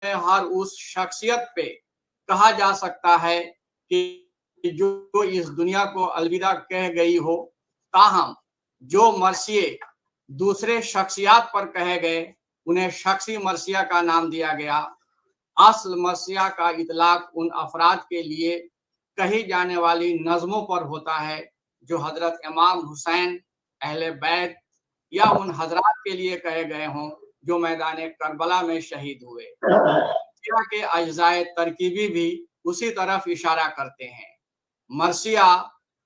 हर उस शख्सियत पे कहा जा सकता है कि जो इस दुनिया को अलविदा कह गई हो, ताहम जो मरसिए दूसरे शख्सियात पर कहे गए उन्हें शख्सी मरसिया का नाम दिया गया। असल मरसिया का इतलाक उन अफराद के लिए कही जाने वाली नज़मों पर होता है जो हजरत इमाम हुसैन, अहले बैत या उन हजरात के लिए कहे गए हों जो मैदान करबला में शहीद हुए। मरसिया के अज्जाए तरकीबी भी उसी तरफ इशारा करते हैं। मरसिया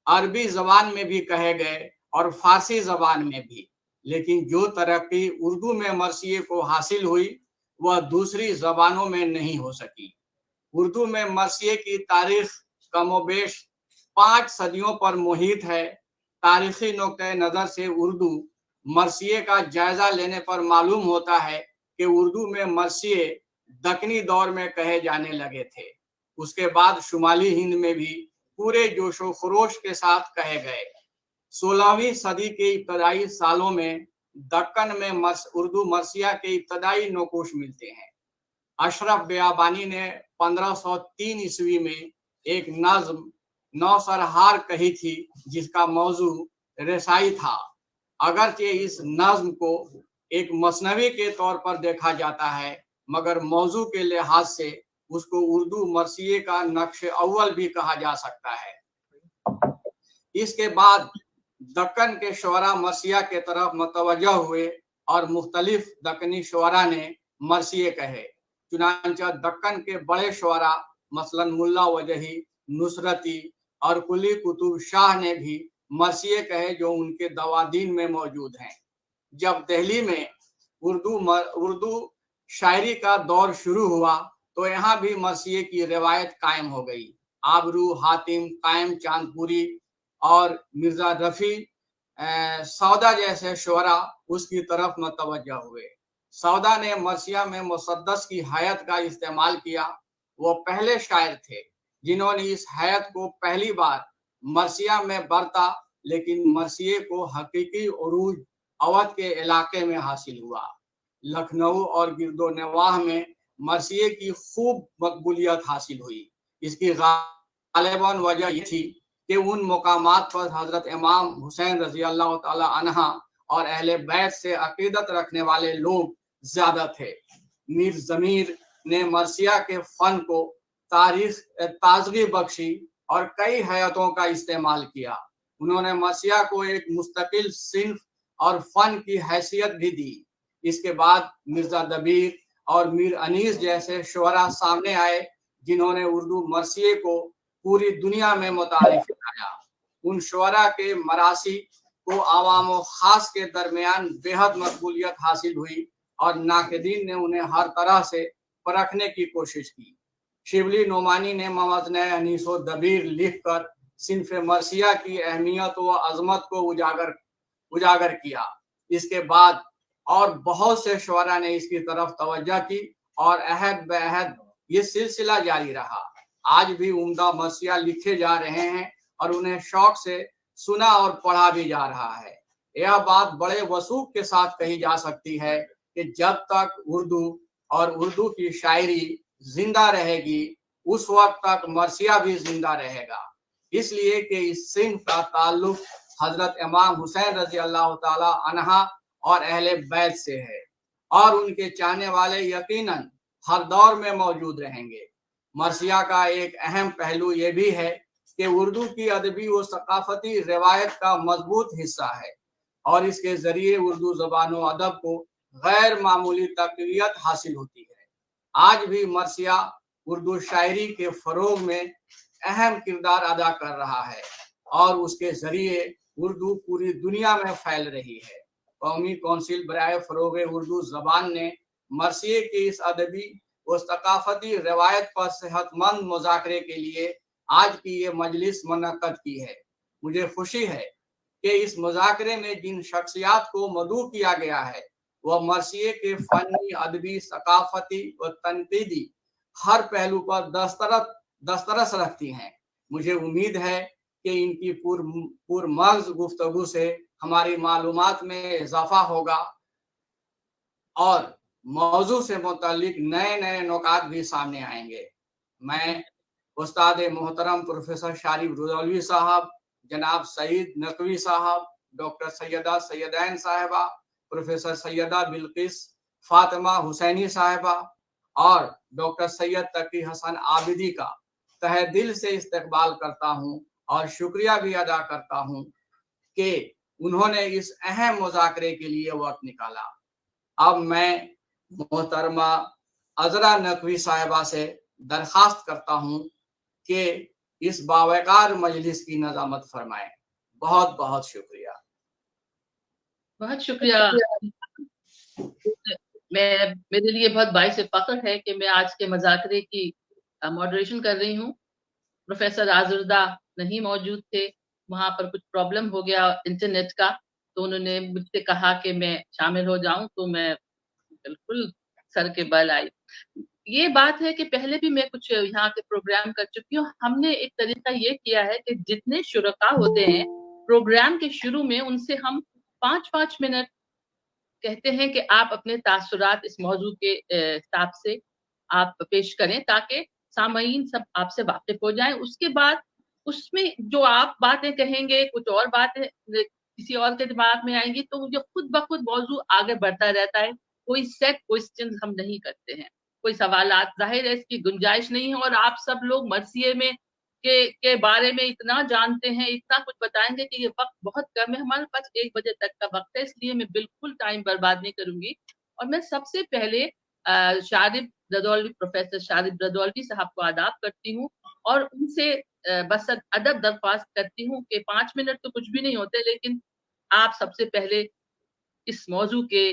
अरबी जबान में भी कहे गए और फारसी जबान में भी, लेकिन जो तरक्की उर्दू में मरसिए को हासिल हुई वह दूसरी जबानों में नहीं हो सकी। उर्दू में मरसिए की तारीख कमोबेश 5 सदियों पर मुहित है। तारीखी नुक्ते नज़र से उर्दू मरसिए का जायजा लेने पर मालूम होता है कि उर्दू में मरसिए दक्कनी दौर में कहे जाने लगे थे। उसके बाद शुमाली हिंद में भी पूरे जोशो खरोश के साथ कहे गए। 16वीं सदी के इब्तदाई सालों में दक्कन में उर्दू मरसिया के इब्तदाई नकोश मिलते हैं। अशरफ बियाबानी ने 1503 ईस्वी में एक नज्म नौसरहार कही थी जिसका मौजू रसाई था। अगरचे इस नज्म को एक मसनवी के तौर पर देखा जाता है, मगर मौजू के लिहाज से उसको उर्दू मरसिए का नक्श अव्वल भी कहा जा सकता है। इसके बाद दक्कन के शुअरा मरसिया के तरफ मतवज्जह हुए और मुख्तलिफ दक्कनी शुअरा ने मरसिए कहे। चुनांचे दक्कन के बड़े शुअरा मसलन मुल्ला वजही, नुसरती और कुली कुतुब शाह ने भी मरसिए कहे जो उनके दवादीन में मौजूद हैं। जब दिल्ली में उर्दू शायरी का दौर शुरू हुआ तो यहाँ भी मरसिए की रिवायत कायम हो गई। आबरू, हातिम, कायम चांदपुरी और मिर्जा रफी सौदा जैसे शुअरा उसकी तरफ मतवज्जह हुए। सौदा ने मरसिया में मुसद्दस की हैत का इस्तेमाल किया। वो पहले शायर थे जिन्होंने इस हैत को पहली बार मरसिया में बरता, लेकिन मरसिए को हकीकी उरूज अवध के इलाके में हासिल हुआ। लखनऊ और गिरदोनवाह में मरसिए की खूब मकबूलियत हासिल हुई। इसकी गालिबन वजह ये थी कि उन मुकामात पर हजरत इमाम हुसैन रजी अल्लाह ताला अन्हा और अहले बैत से अकीदत रखने वाले लोग ज्यादा थे। मीर जमीर ने मरसिया के फन को ताजगी बख्शी और कई हैतों का इस्तेमाल किया। उन्होंने मरसिया को एक मुस्तकिल सिन्फ और फन की हैसियत भी दी। इसके बाद मिर्जा दबीर और मीर अनीस जैसे शुअरा सामने आए जिन्होंने उर्दू मरसिए को पूरी दुनिया में मुतारिफ कराया। उन शुअरा के मरासी को आवाम व खास के दरमियान बेहद मकबूलियत हासिल हुई और नाक़दीन ने उन्हें हर तरह से परखने की कोशिश की। शिबली नोमानी ने मवज़न अनीस व दबीर लिखकर सिन्फ मरसिया की अहमियत व अजमत को उजागर किया। इसके बाद और बहुत से शुअरा ने इसकी तरफ तवज्जो की और अहद बेअहद ये सिलसिला जारी रहा। आज भी उम्दा मरसिया लिखे जा रहे हैं और उन्हें शौक से सुना और पढ़ा भी जा रहा है। यह बात बड़े वसूख के साथ कही जा सकती है कि जब तक उर्दू और उर्दू की शायरी जिंदा रहेगी उस वक्त तक मरसिया भी जिंदा रहेगा, इसलिए कि इस सिंह का ताल्लुक हजरत इमाम हुसैन रजी अल्लाह ताला अन्हा और अहले बैत से है और उनके चाहने वाले यकीनन हर दौर में मौजूद रहेंगे। मरसिया का एक अहम पहलू ये भी है कि उर्दू की अदबी व सकाफती रिवायत का मजबूत हिस्सा है और इसके जरिए उर्दू ज़बान व अदब को गैर मामूली तक़वियत हासिल होती है। आज भी मरसिया उर्दू शायरी के फरोग में अहम किरदार अदा कर रहा है और उसके जरिए उर्दू पूरी दुनिया में फैल रही है। कौमी कौंसिल बराए फरोग उर्दू ज़बान ने मरसिए की इस अदबी व सकाफती रिवायत पर सेहतमंद मुज़ाकरे के लिए आज की ये मजलिस मुनक्कद की है। मुझे खुशी है कि इस मुज़ाकरे में जिन शख्सियात को मदऊ किया गया है वह मरसिए के फनी, अदबी, सकाफती व तनकीदी हर पहलू पर दस्तरस रखती हैं। मुझे उम्मीद है कि इनकी पुरमग़ज़ गुफ्तगू से हमारी मालूमात में इजाफा होगा और موضوع سے متعلق نئے نئے نکات بھی سامنے آئیں گے. میں استاد محترم پروفیسر شارف رضولوی صاحب، جناب سعید نقوی صاحب، ڈاکٹر سیدہ سیدین صاحبہ، پروفیسر سیدہ بلقیس فاطمہ حسینی صاحبہ اور ڈاکٹر سید تقی حسن عابدی کا تہہ دل سے استقبال کرتا ہوں اور شکریہ بھی ادا کرتا ہوں کہ انہوں نے اس اہم مذاکرے کے لیے وقت نکالا. اب میں محترمہ عذرا نقوی صاحبہ سے درخواست کرتا ہوں کہ اس باوقار مجلس کی نظامت فرمائیں. بہت بہت شکریہ. بہت شکریہ. میرے لیے بہت باعث فخر ہے کہ میں آج کے مذاکرے کی ماڈریشن کر رہی ہوں. پروفیسر آزردہ نہیں موجود تھے، وہاں پر کچھ پرابلم ہو گیا انٹرنیٹ کا، تو انہوں نے مجھ سے کہا کہ میں شامل ہو جاؤں، تو میں بالکل سر کے بل آئی. یہ بات ہے کہ پہلے بھی میں کچھ یہاں کے پروگرام کر چکی ہوں. ہم نے ایک طریقہ یہ کیا ہے کہ جتنے شرکاء ہوتے ہیں پروگرام کے شروع میں ان سے ہم 5 منٹ کہتے ہیں کہ آپ اپنے تاثرات اس موضوع کے حساب سے آپ پیش کریں تاکہ سامعین سب آپ سے واقف ہو جائیں. اس کے بعد اس میں جو آپ باتیں کہیں گے، کچھ اور باتیں کسی اور کے دماغ میں آئیں گی، تو یہ خود بخود موضوع آگے بڑھتا رہتا ہے. کوئی سیٹ کوئسچن ہم نہیں کرتے ہیں، کوئی سوالات ظاہر ہے اس کی گنجائش نہیں ہے. اور آپ سب لوگ مرثیے میں کے بارے میں اتنا جانتے ہیں، اتنا کچھ بتائیں گے کہ یہ وقت بہت کم ہے. ہمارے پاس 1 بجے تک کا وقت ہے، اس لیے میں بالکل ٹائم برباد نہیں کروں گی. اور میں سب سے پہلے شارف رضولوی، پروفیسر شارف رضولوی صاحب کو آداب کرتی ہوں اور ان سے بس ادب درخواست کرتی ہوں کہ 5 منٹ تو کچھ بھی نہیں ہوتے، لیکن آپ سب سے پہلے اس موضوع کے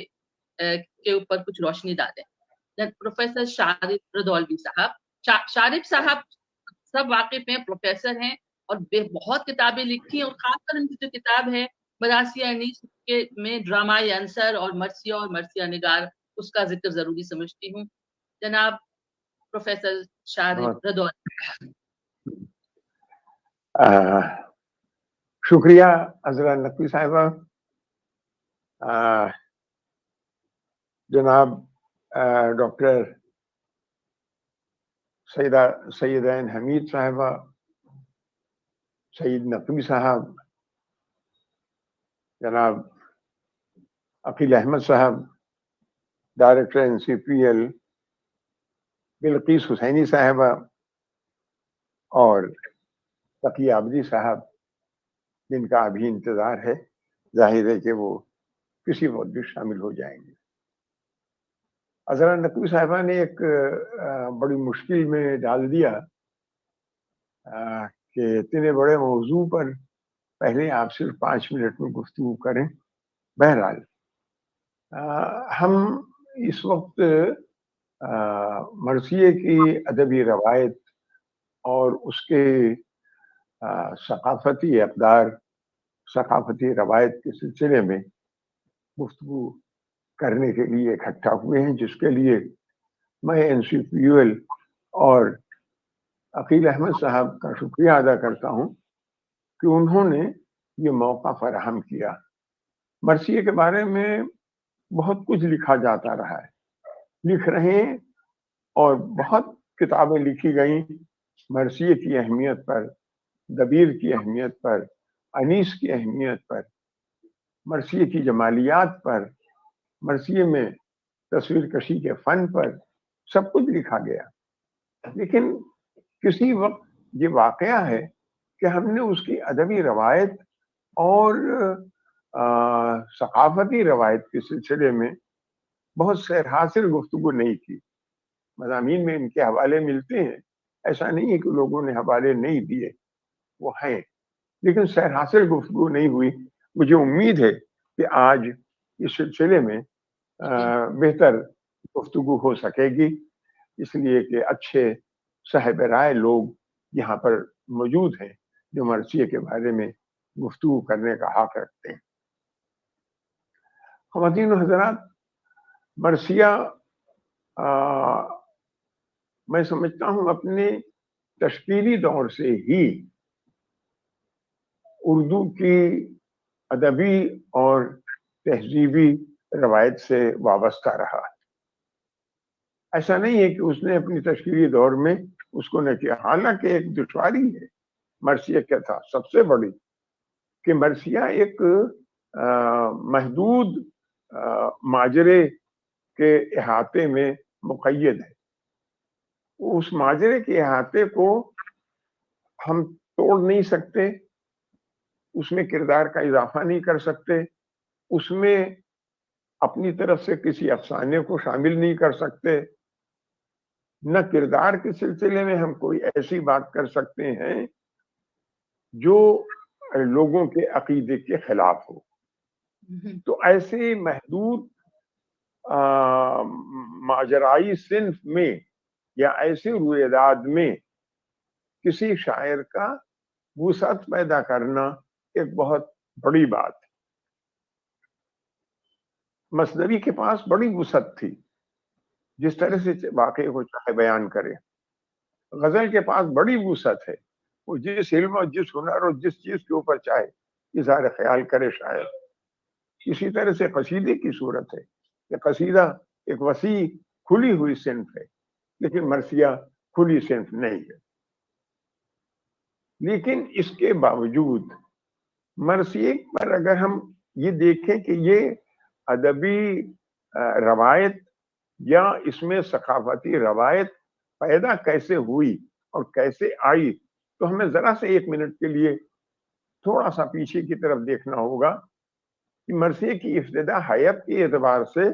اوپر کچھ روشنی ڈالیں. پروفیسر شارف رضولوی صاحب. شارف صاحب سب واقف ہیں، پروفیسر ہیں اور بہت کتابیں لکھی ہیں، اور خاص کر ان کی جو کتاب ہے مرثیہ انیس کے میں ڈرامہ عنصر اور مرثیہ نگار، اس کا ذکر ضروری سمجھتی ہوں. جناب پروفیسر شارف رضولوی. شکریہ عذرا نقوی صاحبہ. جناب ڈاکٹر سیدین حمید صاحبہ، سعید نقوی صاحب، جناب عقیل احمد صاحب، ڈائریکٹر NCPL بلقیس حسینی صاحبہ اور تقی عابدی صاحب، جن کا ابھی انتظار ہے، ظاہر ہے کہ وہ کسی وقت بھی شامل ہو جائیں گے. عذرا نقوی صاحبہ نے ایک بڑی مشکل میں ڈال دیا کہ اتنے بڑے موضوع پر پہلے آپ صرف 5 منٹ میں گفتگو کریں. بہرحال ہم اس وقت مرثیے کی ادبی روایت اور اس کے ثقافتی اقدار، ثقافتی روایت کے سلسلے میں گفتگو کرنے کے لیے اکٹھا ہوئے ہیں، جس کے لیے میں NCPL اور عقیل احمد صاحب کا شکریہ ادا کرتا ہوں کہ انہوں نے یہ موقع فراہم کیا. مرثیے کے بارے میں بہت کچھ لکھا جاتا رہا ہے، لکھ رہے ہیں، اور بہت کتابیں لکھی گئیں مرثیے کی اہمیت پر، دبیر کی اہمیت پر، انیس کی اہمیت پر، مرثیے کی جمالیات پر، مرثیے میں تصویر کشی کے فن پر، سب کچھ لکھا گیا. لیکن کسی وقت یہ واقعہ ہے کہ ہم نے اس کی ادبی روایت اور ثقافتی روایت کے سلسلے میں بہت سیر حاصل گفتگو نہیں کی. مضامین میں ان کے حوالے ملتے ہیں، ایسا نہیں ہے کہ لوگوں نے حوالے نہیں دیے، وہ ہیں، لیکن سیر حاصل گفتگو نہیں ہوئی. مجھے امید ہے کہ آج اس سلسلے میں بہتر گفتگو ہو سکے گی، اس لیے کہ اچھے صاحب رائے لوگ یہاں پر موجود ہیں جو مرثیے کے بارے میں گفتگو کرنے کا حق رکھتے ہیں. خواتین و حضرات، مرثیہ میں سمجھتا ہوں اپنے تشکیلی دور سے ہی اردو کی ادبی اور تہذیبی روایت سے وابستہ رہا. ایسا نہیں ہے کہ اس نے اپنی تشکیلی دور میں اس کو نہ کیا. حالانکہ ایک دشواری ہے مرثیہ کے ساتھ سب سے بڑی کہ مرثیہ ایک محدود ماجرے کے احاطے میں مقید ہے. اس ماجرے کے احاطے کو ہم توڑ نہیں سکتے, اس میں کردار کا اضافہ نہیں کر سکتے, اس میں اپنی طرف سے کسی افسانے کو شامل نہیں کر سکتے, نہ کردار کے سلسلے میں ہم کوئی ایسی بات کر سکتے ہیں جو لوگوں کے عقیدے کے خلاف ہو. تو ایسے محدود ماجرائی صنف میں یا ایسے رویداد میں کسی شاعر کا وسعت پیدا کرنا ایک بہت بڑی بات ہے. مثنوی کے پاس بڑی وسعت تھی جس طرح سے واقعے کو چاہے بیان کرے. غزل کے پاس بڑی وسعت ہے, وہ جس علم اور جس ہنر اور جس چیز کے اوپر چاہے اظہار خیال کرے شاعر. اسی طرح سے قصیدے کی صورت ہے کہ قصیدہ ایک وسیع کھلی ہوئی صنف ہے, لیکن مرثیہ کھلی صنف نہیں ہے. لیکن اس کے باوجود مرثیے پر اگر ہم یہ دیکھیں کہ یہ ادبی روایت یا اس میں ثقافتی روایت پیدا کیسے ہوئی اور کیسے آئی, تو ہمیں ذرا سے 1 منٹ کے لیے تھوڑا سا پیچھے کی طرف دیکھنا ہوگا کہ مرثیے کی ابتدا حیات کے اعتبار سے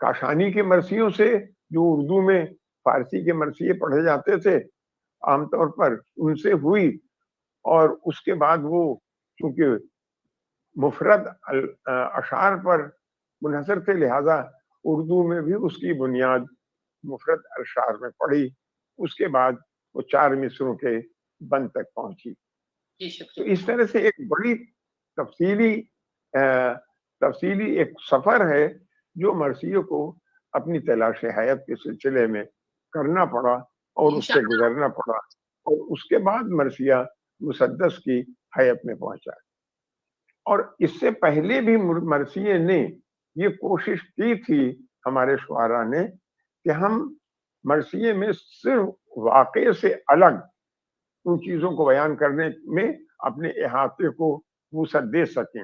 کاشانی کے مرثیوں سے, جو اردو میں فارسی کے مرثیے پڑھے جاتے تھے عام طور پر, ان سے ہوئی. اور اس کے بعد وہ چونکہ مفرد اشعار پر منحصر تھے, لہذا اردو میں بھی اس کی بنیاد مفرد اشعار میں پڑی. اس کے بعد وہ 4 مصروں کے بند تک پہنچی. تو اس طرح سے ایک بڑی تفصیلی ایک سفر ہے جو مرثیے کو اپنی تلاش حیات کے سلسلے میں کرنا پڑا اور اس سے گزرنا پڑا, اور اس کے بعد مرثیہ مسدس کی حیات میں پہنچا. اور اس سے پہلے بھی مرثیے نے یہ کوشش کی تھی ہمارے شعراء نے کہ ہم مرثیے میں صرف واقعے سے الگ ان چیزوں کو بیان کرنے میں اپنے احاطے کو وسعت دے سکیں.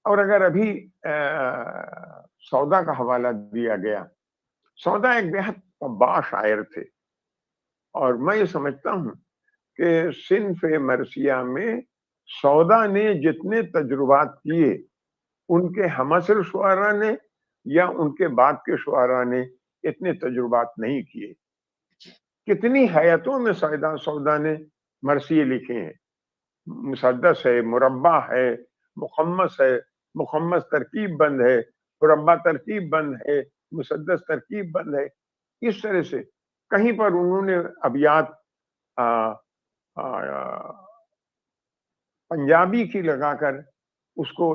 اور اگر ابھی سودا کا حوالہ دیا گیا, سودا ایک بہت طباع شاعر تھے, اور میں یہ سمجھتا ہوں کہ صنف مرثیہ میں سودا نے جتنے تجربات کیے ان کے ہمعصر شعراء نے یا ان کے بعد کے شعراء نے اتنے تجربات نہیں کیے. کتنی حیاتوں میں سودا نے مرثیے لکھے ہیں. مسدس ہے, مربع ہے, مخمس ہے, مخمس ترکیب بند ہے, مربع ترکیب بند ہے, مسدس ترکیب بند ہے. اس طرح سے کہیں پر انہوں نے ابیات پنجابی کی لگا کر اس کو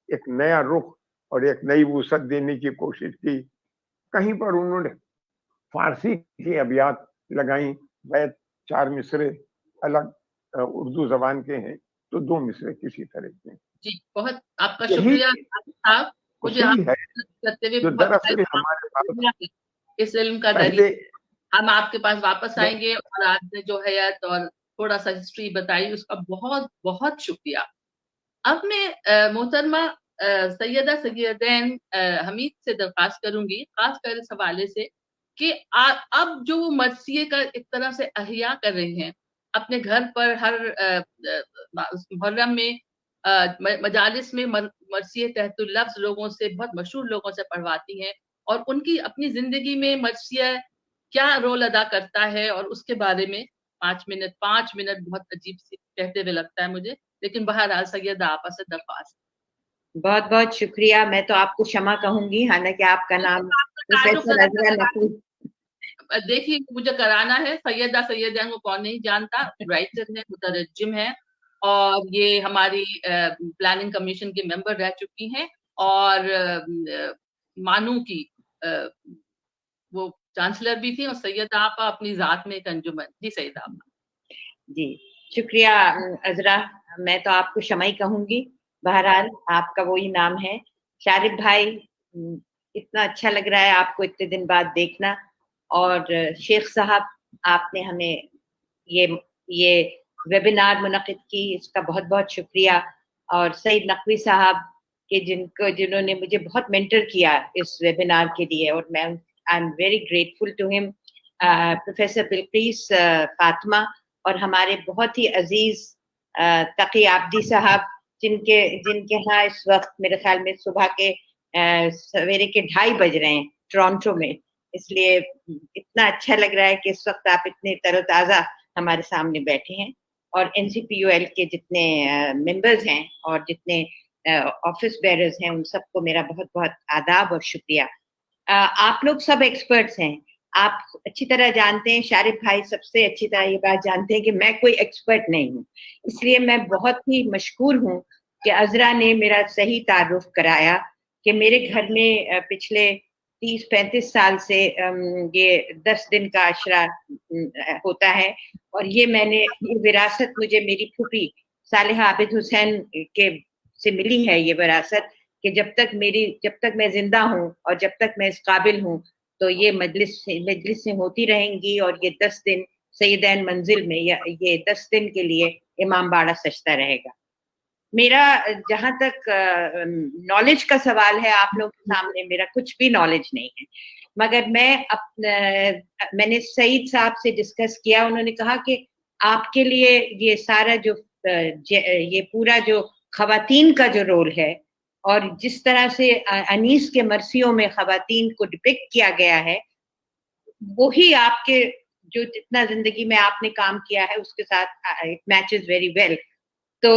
ایک نیا رخ اور ایک نئی وسعت دینے کی کوشش کی. کہیں پر انہوں نے فارسی کی ابیات لگائیں, بیت 4 مصرے الگ اردو زبان کے ہیں تو 2 مصرے کسی طرح کے ہیں. جی بہت آپ کا شکریہ صاحب, مجھے کرتے ہوئے دراصل ہمارے پاس اس علم کا ہم آپ کے پاس واپس آئیں گے, اور آپ نے جو حیات اور تھوڑا سا ہسٹری بتائی اس کا بہت بہت شکریہ. اب میں محترمہ سیدہ سیدین حمید سے درخواست کروں گی خاص کر اس حوالے سے کہ اب جو وہ مرثیے کا ایک طرح سے احیاء کر رہے ہیں اپنے گھر پر, ہر محرم میں مجالس میں مرثیے تحت اللفظ لوگوں سے, بہت مشہور لوگوں سے پڑھواتی ہیں, اور ان کی اپنی زندگی میں مرثیہ کیا رول ادا کرتا ہے, اور اس کے بارے میں 5 منٹ بہت عجیب سی کہتے ہوئے لگتا ہے مجھے, لیکن بہرحال سیدہ آپا سے درخواست. بہت بہت شکریہ. میں تو آپ کو شمع کہوں گی, حالانکہ آپ کا نام دیکھیے مجھے کرانا ہے. سیدہ سیدین کو کون نہیں جانتا, رائٹر ہے, مترجم ہے, اور یہ ہماری پلاننگ کمیشن کے ممبر رہ چکی ہیں, اور مانو کی وہ چانسلر بھی تھی, اور سیدہ آپا اپنی ذات میں ایک انجمن. جی سیدہ آپا. جی شکریہ عذرا, میں تو آپ کو شمعی کہوں گی. بہرحال آپ کا وہی نام ہے. شارف بھائی اتنا اچھا لگ رہا ہے آپ کو اتنے دن بعد دیکھنا. اور شیخ صاحب آپ نے ہمیں یہ ویبینار منعقد کی, اس کا بہت بہت شکریہ. اور سعید نقوی صاحب کہ جنہوں نے مجھے بہت مینٹر کیا اس ویبینار کے لیے, اور میں I am very grateful to ہم. پروفیسر بلقیس فاطمہ اور ہمارے بہت ہی عزیز تقی عابدی صاحب جن کے ہاں اس وقت میرے خیال میں صبح کے سویرے کے 2:30 بج رہے ہیں ٹورانٹو میں, اس لیے اتنا اچھا لگ رہا ہے کہ اس وقت آپ اتنے تر و تازہ ہمارے سامنے بیٹھے ہیں. اور NCPUL کے جتنے ممبرز ہیں اور جتنے آفس بیررز ہیں ان سب کو میرا بہت بہت آداب اور شکریہ. آپ لوگ سب ایکسپرٹس ہیں, آپ اچھی طرح جانتے ہیں, شارف بھائی سب سے اچھی طرح یہ بات جانتے ہیں کہ میں کوئی ایکسپرٹ نہیں ہوں, اس لیے میں بہت ہی مشکور ہوں کہ عذرا نے میرا صحیح تعارف کرایا کہ میرے گھر میں پچھلے 30-35 سال سے یہ 10 دن کا عشرہ ہوتا ہے, اور یہ وراثت مجھے میری پھوپھی صالحہ عابد حسین کے سے ملی ہے. یہ وراثت کہ جب تک میں زندہ ہوں اور جب تک میں اس قابل ہوں تو یہ مجلس ہوتی رہیں گی, اور یہ 10 دن سیدین منزل میں یہ 10 دن کے لیے امام باڑہ سجدہ رہے گا. میرا جہاں تک نالج کا سوال ہے, آپ لوگوں کے سامنے میرا کچھ بھی نالج نہیں ہے, مگر میں نے سعید صاحب سے ڈسکس کیا, انہوں نے کہا کہ آپ کے لیے یہ سارا یہ پورا جو خواتین کا جو رول ہے اور جس طرح سے انیس کے مرثیوں میں خواتین کو ڈپکٹ کیا گیا ہے, وہی آپ کے جو جتنا زندگی میں آپ نے کام کیا ہے اس کے ساتھ اٹ میچز ویری ویل. تو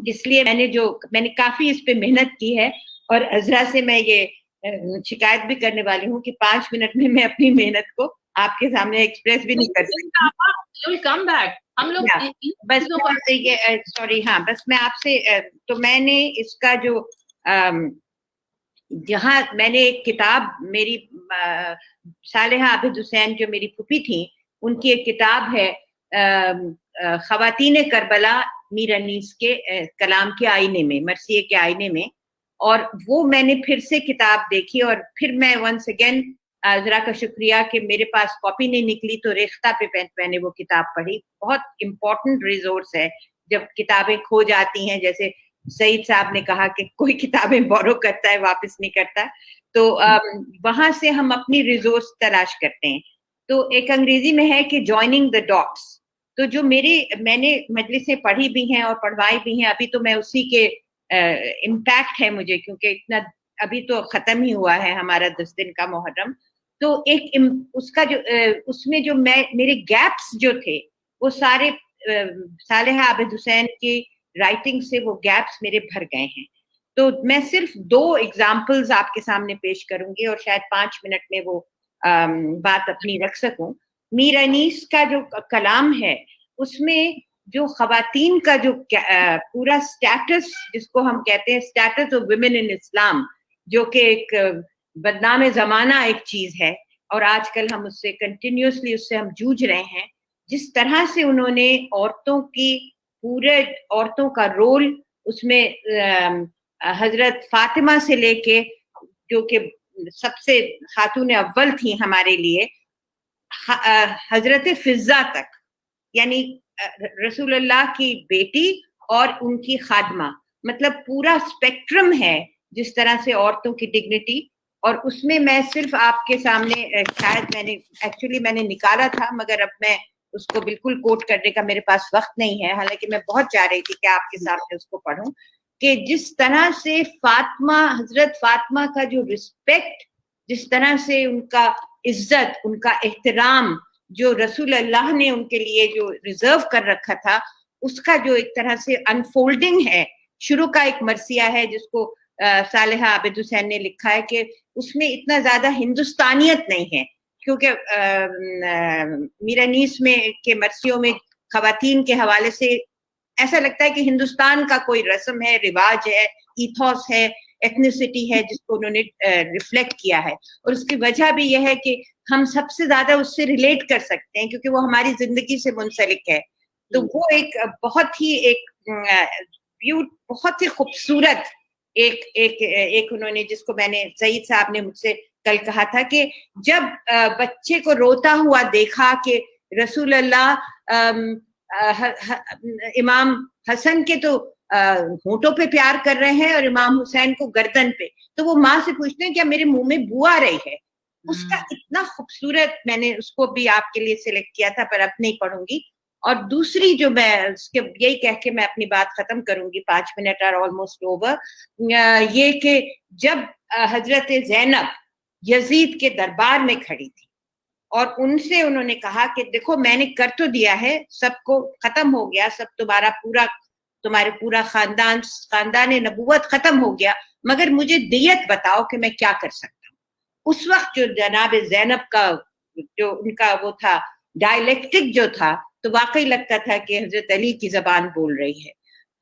اس لیے میں نے کافی اس پہ محنت کی ہے, اور عذرا سے میں یہ شکایت بھی کرنے والی ہوں کہ 5 منٹ میں میں اپنی محنت کو آپ کے سامنے ایکسپریس بھی نہیں کر سکتی. کم بیک ہم لوگ بس سوری, ہاں بس میں آپ سے تو میں نے اس کا جو جہاں میں نے ایک کتاب میری صالحہ عابد حسین جو میری پھوپھی تھیں ان کی ایک کتاب ہے خواتین کربلا میر انیس کے کلام کے آئینے میں, مرثیے کے آئینے میں, اور وہ میں نے پھر سے کتاب دیکھی, اور پھر میں ونس اگین ذرا کا شکریہ کہ میرے پاس کاپی نہیں نکلی تو ریختہ پہ میں نے وہ کتاب پڑھی. بہت امپورٹنٹ ریسورس ہے جب کتابیں کھو جاتی ہیں, جیسے سعید صاحب نے کہا کہ کوئی کتابیں بورو کرتا ہے واپس نہیں کرتا, تو وہاں سے ہم اپنی ریسورس تلاش کرتے ہیں. تو ایک انگریزی میں ہے کہ جوائننگ دا ڈاٹس, تو جو میں نے مجلسیں پڑھی بھی ہیں اور پڑھوائی بھی ہیں, ابھی تو میں اسی کے امپیکٹ ہے مجھے, کیونکہ اتنا ابھی تو ختم ہی ہوا ہے ہمارا 10 دن کا محرم. تو ایک اس کا جو اس میں جو میرے گیپس جو تھے وہ سارے صالحہ عابد حسین کی رائٹنگ سے وہ گیپس میرے بھر گئے ہیں. تو میں صرف 2 ایگزامپلز آپ کے سامنے پیش کروں گی, اور شاید 5 منٹ میں وہ بات اپنی رکھ سکوں. میر انیس کا جو کلام ہے اس میں جو خواتین کا جو پورا سٹیٹس جس کو ہم کہتے ہیں سٹیٹس آف ویمن ان اسلام, جو کہ ایک بدنام زمانہ ایک چیز ہے, اور آج کل ہم اس سے کنٹینیوسلی اس سے ہم جوجھ رہے ہیں. جس طرح سے انہوں نے عورتوں کا رول اس میں حضرت فاطمہ سے لے کے جو کہ سب سے خاتون اول تھی ہمارے لیے, حضرت فضہ تک, یعنی رسول اللہ کی بیٹی اور ان کی خادمہ, مطلب پورا اسپیکٹرم ہے جس طرح سے عورتوں کی ڈگنیٹی. اور اس میں صرف آپ کے سامنے شاید میں نے نکالا تھا, مگر اب میں اس کو بالکل کوٹ کرنے کا میرے پاس وقت نہیں ہے, حالانکہ میں بہت چاہ رہی تھی کہ آپ کے سامنے اس کو پڑھوں, کہ جس طرح سے حضرت فاطمہ کا جو رسپیکٹ, جس طرح سے ان کا عزت, ان کا احترام جو رسول اللہ نے ان کے لیے جو ریزرو کر رکھا تھا, اس کا جو ایک طرح سے انفولڈنگ ہے. شروع کا ایک مرثیہ ہے جس کو صالحہ عابد حسین نے لکھا ہے کہ اس میں اتنا زیادہ ہندوستانیت نہیں ہے, کیونکہ میر انیس میں کے مرثیوں میں خواتین کے حوالے سے ایسا لگتا ہے کہ ہندوستان کا کوئی رسم ہے, رواج ہے, ایتھوس ہے, ایتھنیسٹی ہے جس کو انہوں نے ریفلیکٹ کیا ہے. اور اس کی وجہ بھی یہ ہے کہ ہم سب سے زیادہ اس سے ریلیٹ کر سکتے ہیں کیونکہ وہ ہماری زندگی سے منسلک ہے. تو وہ ایک بہت ہی خوبصورت ایک انہوں نے, جس کو میں نے سعید صاحب نے مجھ سے कल कहा था कि जब बच्चे को रोता हुआ देखा कि रसूल अल्लाह इमाम हसन के तो होंठों पे प्यार कर रहे हैं और इमाम हुसैन को गर्दन पे, तो वो माँ से पूछते हैं क्या मेरे मुंह में बू आ रही है। उसका इतना खूबसूरत, मैंने उसको भी आपके लिए सिलेक्ट किया था पर अब नहीं पढ़ूंगी। और दूसरी जो मैं उसके यही कह के मैं अपनी बात खत्म करूंगी, 5 मिनट आर ऑलमोस्ट ओवर, ये कि जब हजरत ज़ैनब यजीद के दरबार में खड़ी थी और उनसे उन्होंने कहा कि देखो मैंने कर तो दिया है, सबको खत्म हो गया, सब तुम्हारे पूरा खानदान नबूवत खत्म हो गया, मगर मुझे दियत बताओ कि मैं क्या कर सकता हूँ। उस वक्त जो जनाब ज़ैनब का जो उनका वो था डायलेक्टिक जो था, तो वाकई लगता था कि हजरत अली की जबान बोल रही है।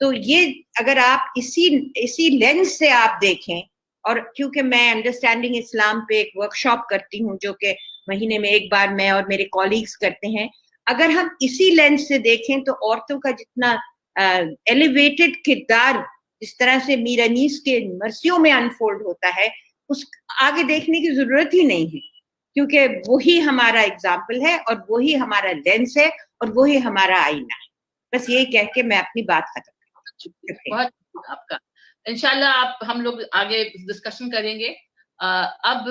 तो ये अगर आप इसी लेंस से आप देखें, और क्योंकि मैं अंडरस्टैंडिंग इस्लाम पे एक वर्कशॉप करती हूँ जो कि महीने में एक बार मैं और मेरे कॉलीग्स करते हैं, अगर हम इसी लेंस से देखें तो औरतों का जितना एलिवेटेड किरदार जिस तरह से मीर अनीस के मर्सियों में अनफोल्ड होता है, उस आगे देखने की जरूरत ही नहीं है, क्योंकि वही हमारा एग्जाम्पल है और वही हमारा लेंस है और वही हमारा आईना है। बस यही कह के मैं अपनी बात खत्म करती हूँ। बहुत आपका, इंशाल्लाह आप हम लोग आगे डिस्कशन करेंगे। अब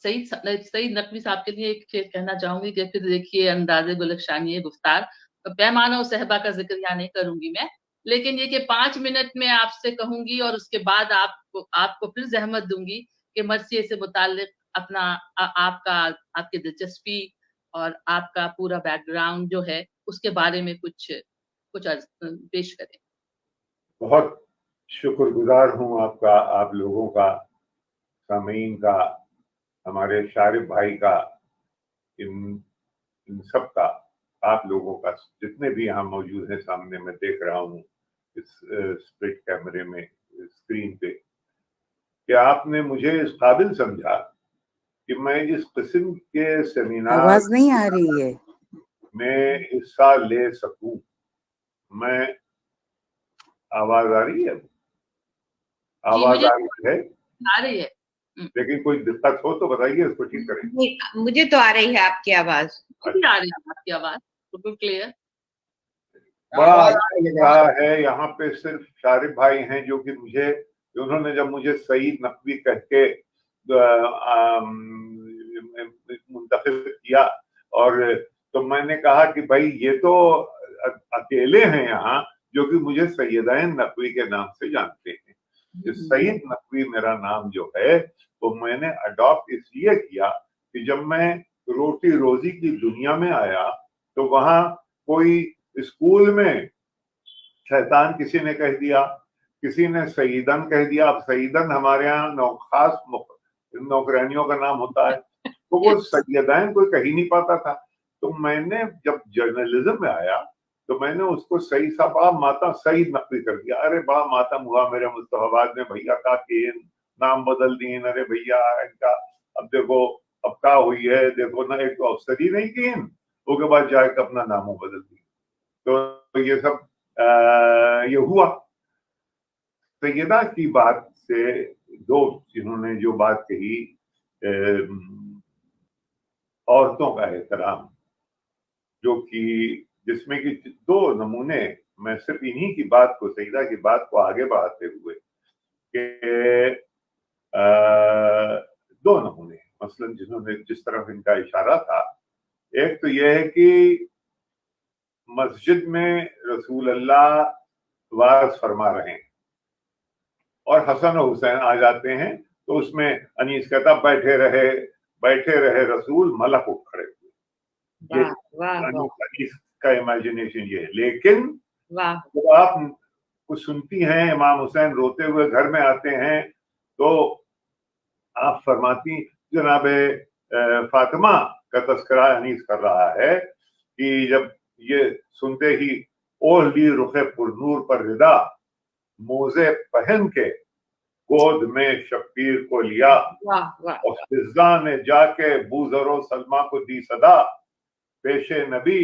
सईद नकवी साहब के लिए एक चीज कहना चाहूंगी कि फिर देखिए अंदाज़े गुलशानी गुफ्तार, पैमाना और सहबा का जिक्र यहाँ नहीं करूंगी मैं, लेकिन ये कि 5 मिनट में आपसे कहूंगी और उसके बाद आपको फिर जहमत दूंगी कि मर्सिये से मुताल्लिक अपना आपकी दिलचस्पी और आपका पूरा बैकग्राउंड जो है उसके बारे में कुछ पेश करें। बहुत शुक्रगुजार हूँ आपका, आप लोगों का, सामीन का, हमारे शारिफ भाई का, इन सब का, आप लोगों का, जितने भी यहाँ मौजूद हैं सामने मैं देख रहा हूँ इस स्प्लिट कैमरे में, स्क्रीन पे, कि आपने मुझे इस काबिल समझा कि मैं इस किस्म के सेमिनार आवाज नहीं आ रही है में हिस्सा ले सकूं। मैं आवाज आ रही है? आवाज आ रही है, लेकिन कोई दिक्कत हो तो बताइए, इसको ठीक करें। मुझे तो आ रही है आपकी आवाज। आ रही है आपकी आवाज बिल्कुल क्लियर। बड़ा अच्छा लग रहा है, यहाँ पे सिर्फ शारिफ भाई हैं जो कि उन्होंने जब मुझे सईद नकवी कह के मुंतखब किया, और तो मैंने कहा कि भाई ये तो अकेले हैं यहाँ जो कि मुझे सैयदाइन नकवी के नाम से जानते हैं। जो सईद नकवी मेरा नाम जो है वो मैंने अडॉप्ट इसलिए किया कि जब मैं रोटी रोजी की दुनिया में आया तो वहां कोई स्कूल में शैतान किसी ने कह दिया, किसी ने सईदन कह दिया। अब सईदन हमारे यहाँ खास नौकरानियों का नाम होता है, तो वो सैयदाइन कोई कह ही नहीं पाता था। तो मैंने जब जर्नलिज्म में आया तो मैंने उसको सही साहब माता सईद नकवी कर दिया। अरे बड़ा मातम हुआ मेरे मुस्तफाबाद में, भैया का के नाम बदल दिए, अरे भैया इनका अब देखो अब क्या हुई है, देखो ना एक अफसर ही नहीं की, उसके बाद जाके अपना नामों बदल दिए। तो ये सब ये हुआ। सैयदा की बात से दो जिन्होंने जो बात कही, औरतों का एहतराम, जो कि जिसमें कि दो नमूने, मैं सिर्फ इन्हीं की बात को, सईदा की बात को आगे बढ़ाते हुए कि दो नमूने मसलन जिन्होंने जिस तरफ इनका इशारा था, एक तो यह है कि मस्जिद में रसूल अल्लाह वाज फरमा रहे हैं और हसन और हुसैन आ जाते हैं, तो उसमें अनीस कहता बैठे रहे रसूल, मलक उठ खड़े हुए। अनीस का इमेजिनेशन ये है। लेकिन जब आप कुछ सुनती हैं, इमाम हुसैन रोते हुए घर में आते हैं, तो आप फरमाती, जनाब फातिमा का तस्करा अनीस कर रहा है कि जब ये सुनते ही ओढ़ ली रुखे पुरनूर पर रिदा, मोजे पहन के गोद में शब्बीर को लिया, और फिजा ने जाके बूजरो सलमा को दी सदा, पेशे नबी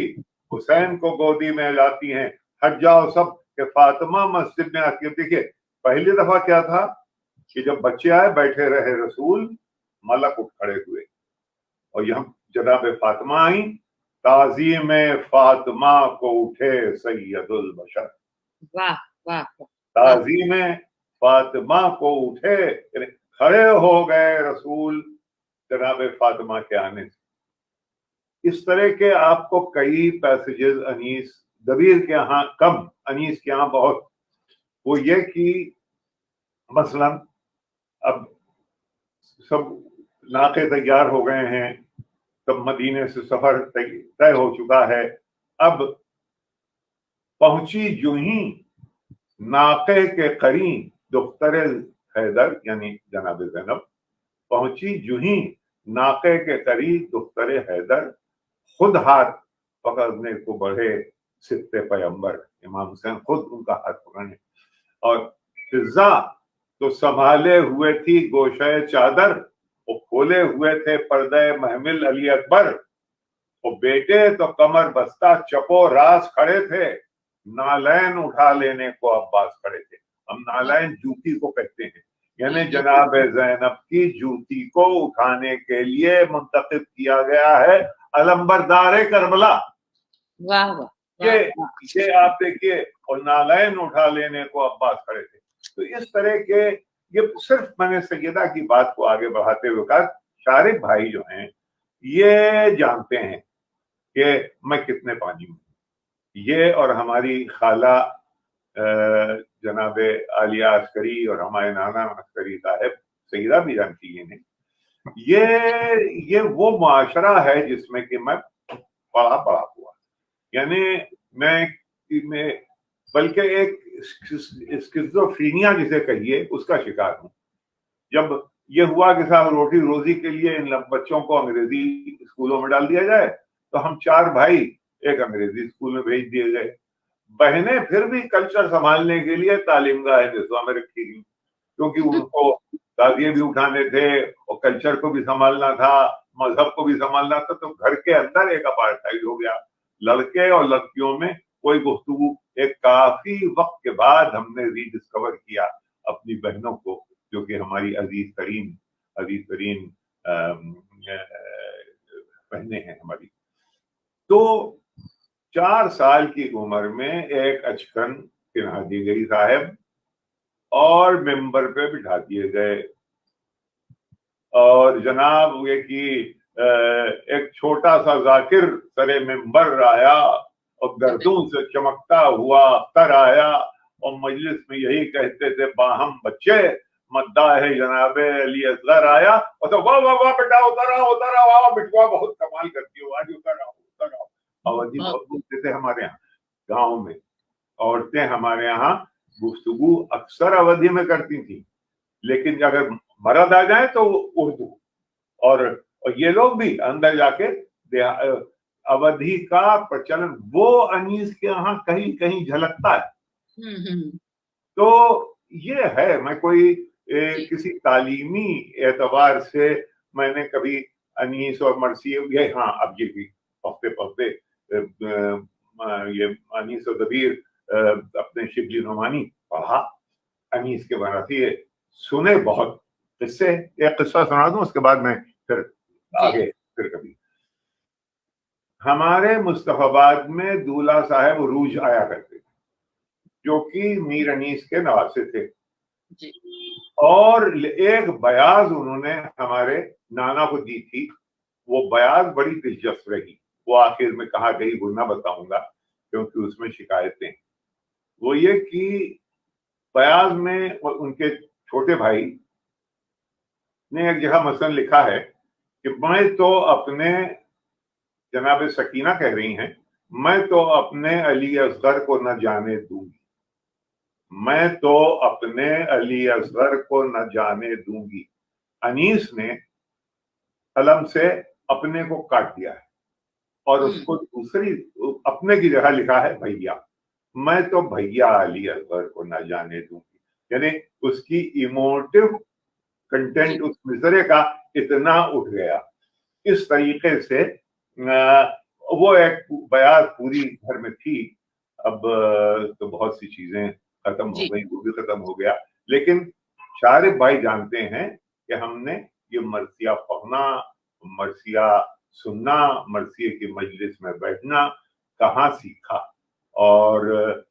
हुसैन को गोदी में लाती हैं, हट जाओ सब के फातिमा मस्जिद में आती है। देखिए पहली दफा क्या था कि जब बच्चे आए बैठे रहे रसूल, मलक उठ खड़े हुए और यहाँ जनाब फातिमा आई, ताज़ीम फातिमा को उठे सैयदुल बशर। वाह वाह वाह। ताज़ीम फातिमा को उठे, यानी खड़े हो गए रसूल जनाब फातिमा के आने से। इस तरह के आपको कई पैसेजेस अनीस दबीर के यहाँ कम, अनीस के यहाँ बहुत। वो ये कि मसलन अब सब नाके तैयार हो गए हैं, तब मदीने से सफर तय हो चुका है। अब पहुंची जो ही नाके के करीब दुख्तर हैदर यानी जनाब ज़ैनब पहुंची, जो ही नाके के करीब दुख्तर हैदर खुद हाथ पकड़ने को बढ़े सित्ते पैगंबर इमाम हुसैन, खुद उनका हाथ पकड़ने। और फिजा तो संभाले हुए थी गोशे चादर, वो खोले हुए थे पर्दे महमिल अली अकबर, वो बेटे तो कमर बस्ता चपो रास खड़े थे, नालैन उठा लेने को अब्बास खड़े थे। हम नालैन जूती को कहते हैं, यानी जनाब ज़ैनब की जूती को उठाने के लिए मुंतखब किया गया है अलंबरदार करबला। वाह वाह। ये आप देखिए, और नालैन उठा लेने को अब्बास खड़े थे। तो इस तरह के, ये सिर्फ मैंने सैयदा की बात को आगे बढ़ाते हुए कहा, शारिक भाई जो हैं ये जानते हैं कि मैं कितने पानी में, ये और हमारी खाला जनाब आलिया अस्करी और हमारे नाना अस्करी साहब, सैयदा भी जानती है। ये वो मुआशरा है जिसमें कि मैं पढ़ा हुआ, यानी मैं बल्कि एक स्किज़ोफ्रेनिया जिसे कहिए उसका शिकार हूँ। जब ये हुआ कि साहब रोटी रोजी के लिए इन बच्चों को अंग्रेजी स्कूलों में डाल दिया जाए, तो हम 4 भाई एक अंग्रेजी स्कूल में भेज दिए गए। बहनें फिर भी कल्चर संभालने के लिए तालीमगाह निस्वा में रखी गई, क्योंकि उनको ताजिए भी उठाने थे और कल्चर को भी संभालना था, मजहब को भी संभालना था। तो घर के अंदर एक अपार्टहाइड हो गया, लड़के और लड़कियों में कोई गुफ्तगू। एक काफी वक्त के बाद हमने रीडिस्कवर किया अपनी बहनों को, जो कि हमारी अजीज तरीन बहनें हैं हमारी। तो 4 साल की उम्र में एक अचकन पिन्हा दी गई साहब और मेंबर पे बिठा दिए गए, और जनाब ये कि एक छोटा सा जाकिर सरे मेंबर आया और गर्दों से चमकता हुआ अख्तर आया और मजलिस में यही कहते थे, बाहम बच्चे मद्दा है जनाब अली असगर आया। और तो वाह वाह वाह बेटा उतर आओ वाह बिटवा बहुत कमाल करती हो, आज उतर आओ। अवधि बहुत बोलते थे हमारे यहाँ गाँव में, औरतें हमारे यहाँ गुफ्तगू अक्सर अवधि में करती थी, लेकिन अगर मर्द आ जाए तो उर्दू। और ये लोग भी अंदर जाके अवधि का प्रचलन वो अनीस के यहाँ कहीं कहीं झलकता है। तो ये है, मैं कोई किसी तालीमी एतबार से मैंने कभी अनीस और मरसी ये, हाँ अब ये भी पढ़ते ये अनीस और दबीर अपने शिबली नुमानी पढ़ा, अनीस के बनाती सुने बहुत। इससे एक किस्सा सुना दूं, उसके बाद मैं फिर आगे फिर कभी। हमारे मुस्तफाबाद में दूल्हा साहब रूज आया करते थे, जो कि मीर अनीस के नवासे थे जी। और एक बयाज उन्होंने हमारे नाना को दी थी। वो बयाज बड़ी दिलचस्प रही, वो आखिर में कहा गई वो ना बताऊंगा क्योंकि उसमें शिकायतें। वो ये कि बयाज में उनके छोटे भाई ने एक जगह मसलन लिखा है कि मैं तो अपने, जनाब सकीना कह रही हैं, मैं तो अपने अली असगर को न जाने दूंगी, मैं तो अपने अली असगर को न जाने दूंगी। अनीस ने कलम से अपने को काट दिया है और उसको दूसरी अपने की जगह लिखा है भैया, मैं तो भैया अली असगर को न जाने दूंगी। यानी उसकी इमोटिव कंटेंट उस मिसरे का इतना उठ गया। इस तरीके से वो एक बयान पूरी घर में थी। अब तो बहुत सी चीजें खत्म हो गई, वो भी खत्म हो गया, लेकिन शारिफ भाई जानते हैं कि हमने ये मरसिया पढ़ना, मरसिया सुनना, मरसिए की मजलिस में बैठना कहाँ सीखा। और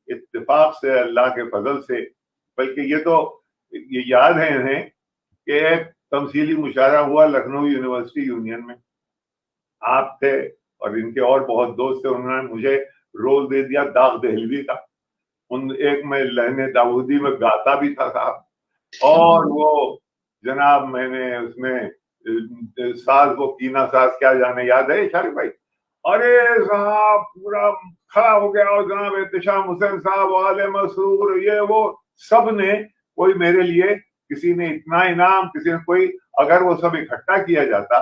इत्तेफाक से अल्लाह के फजल से, बल्कि ये याद है इन्हें कि एक तमसीली मुशायरा हुआ लखनऊ यूनिवर्सिटी यूनियन में, आप थे और इनके और बहुत दोस्त थे, उन्होंने मुझे रोल दे दिया दाग दहलवी का। एक में लहने दाऊदी में गाता भी था साहब, और वो जनाब मैंने उसमें साज वो कीना साज क्या जाने, याद है शारिफ भाई? अरे साहब पूरा खड़ा हो गया, और जनाब एहतशाम हुसैन साहब, वाले मसरूर, ये वो सब ने, कोई मेरे लिए किसी ने इतना इनाम, किसी ने कोई, अगर वो सब इकट्ठा किया जाता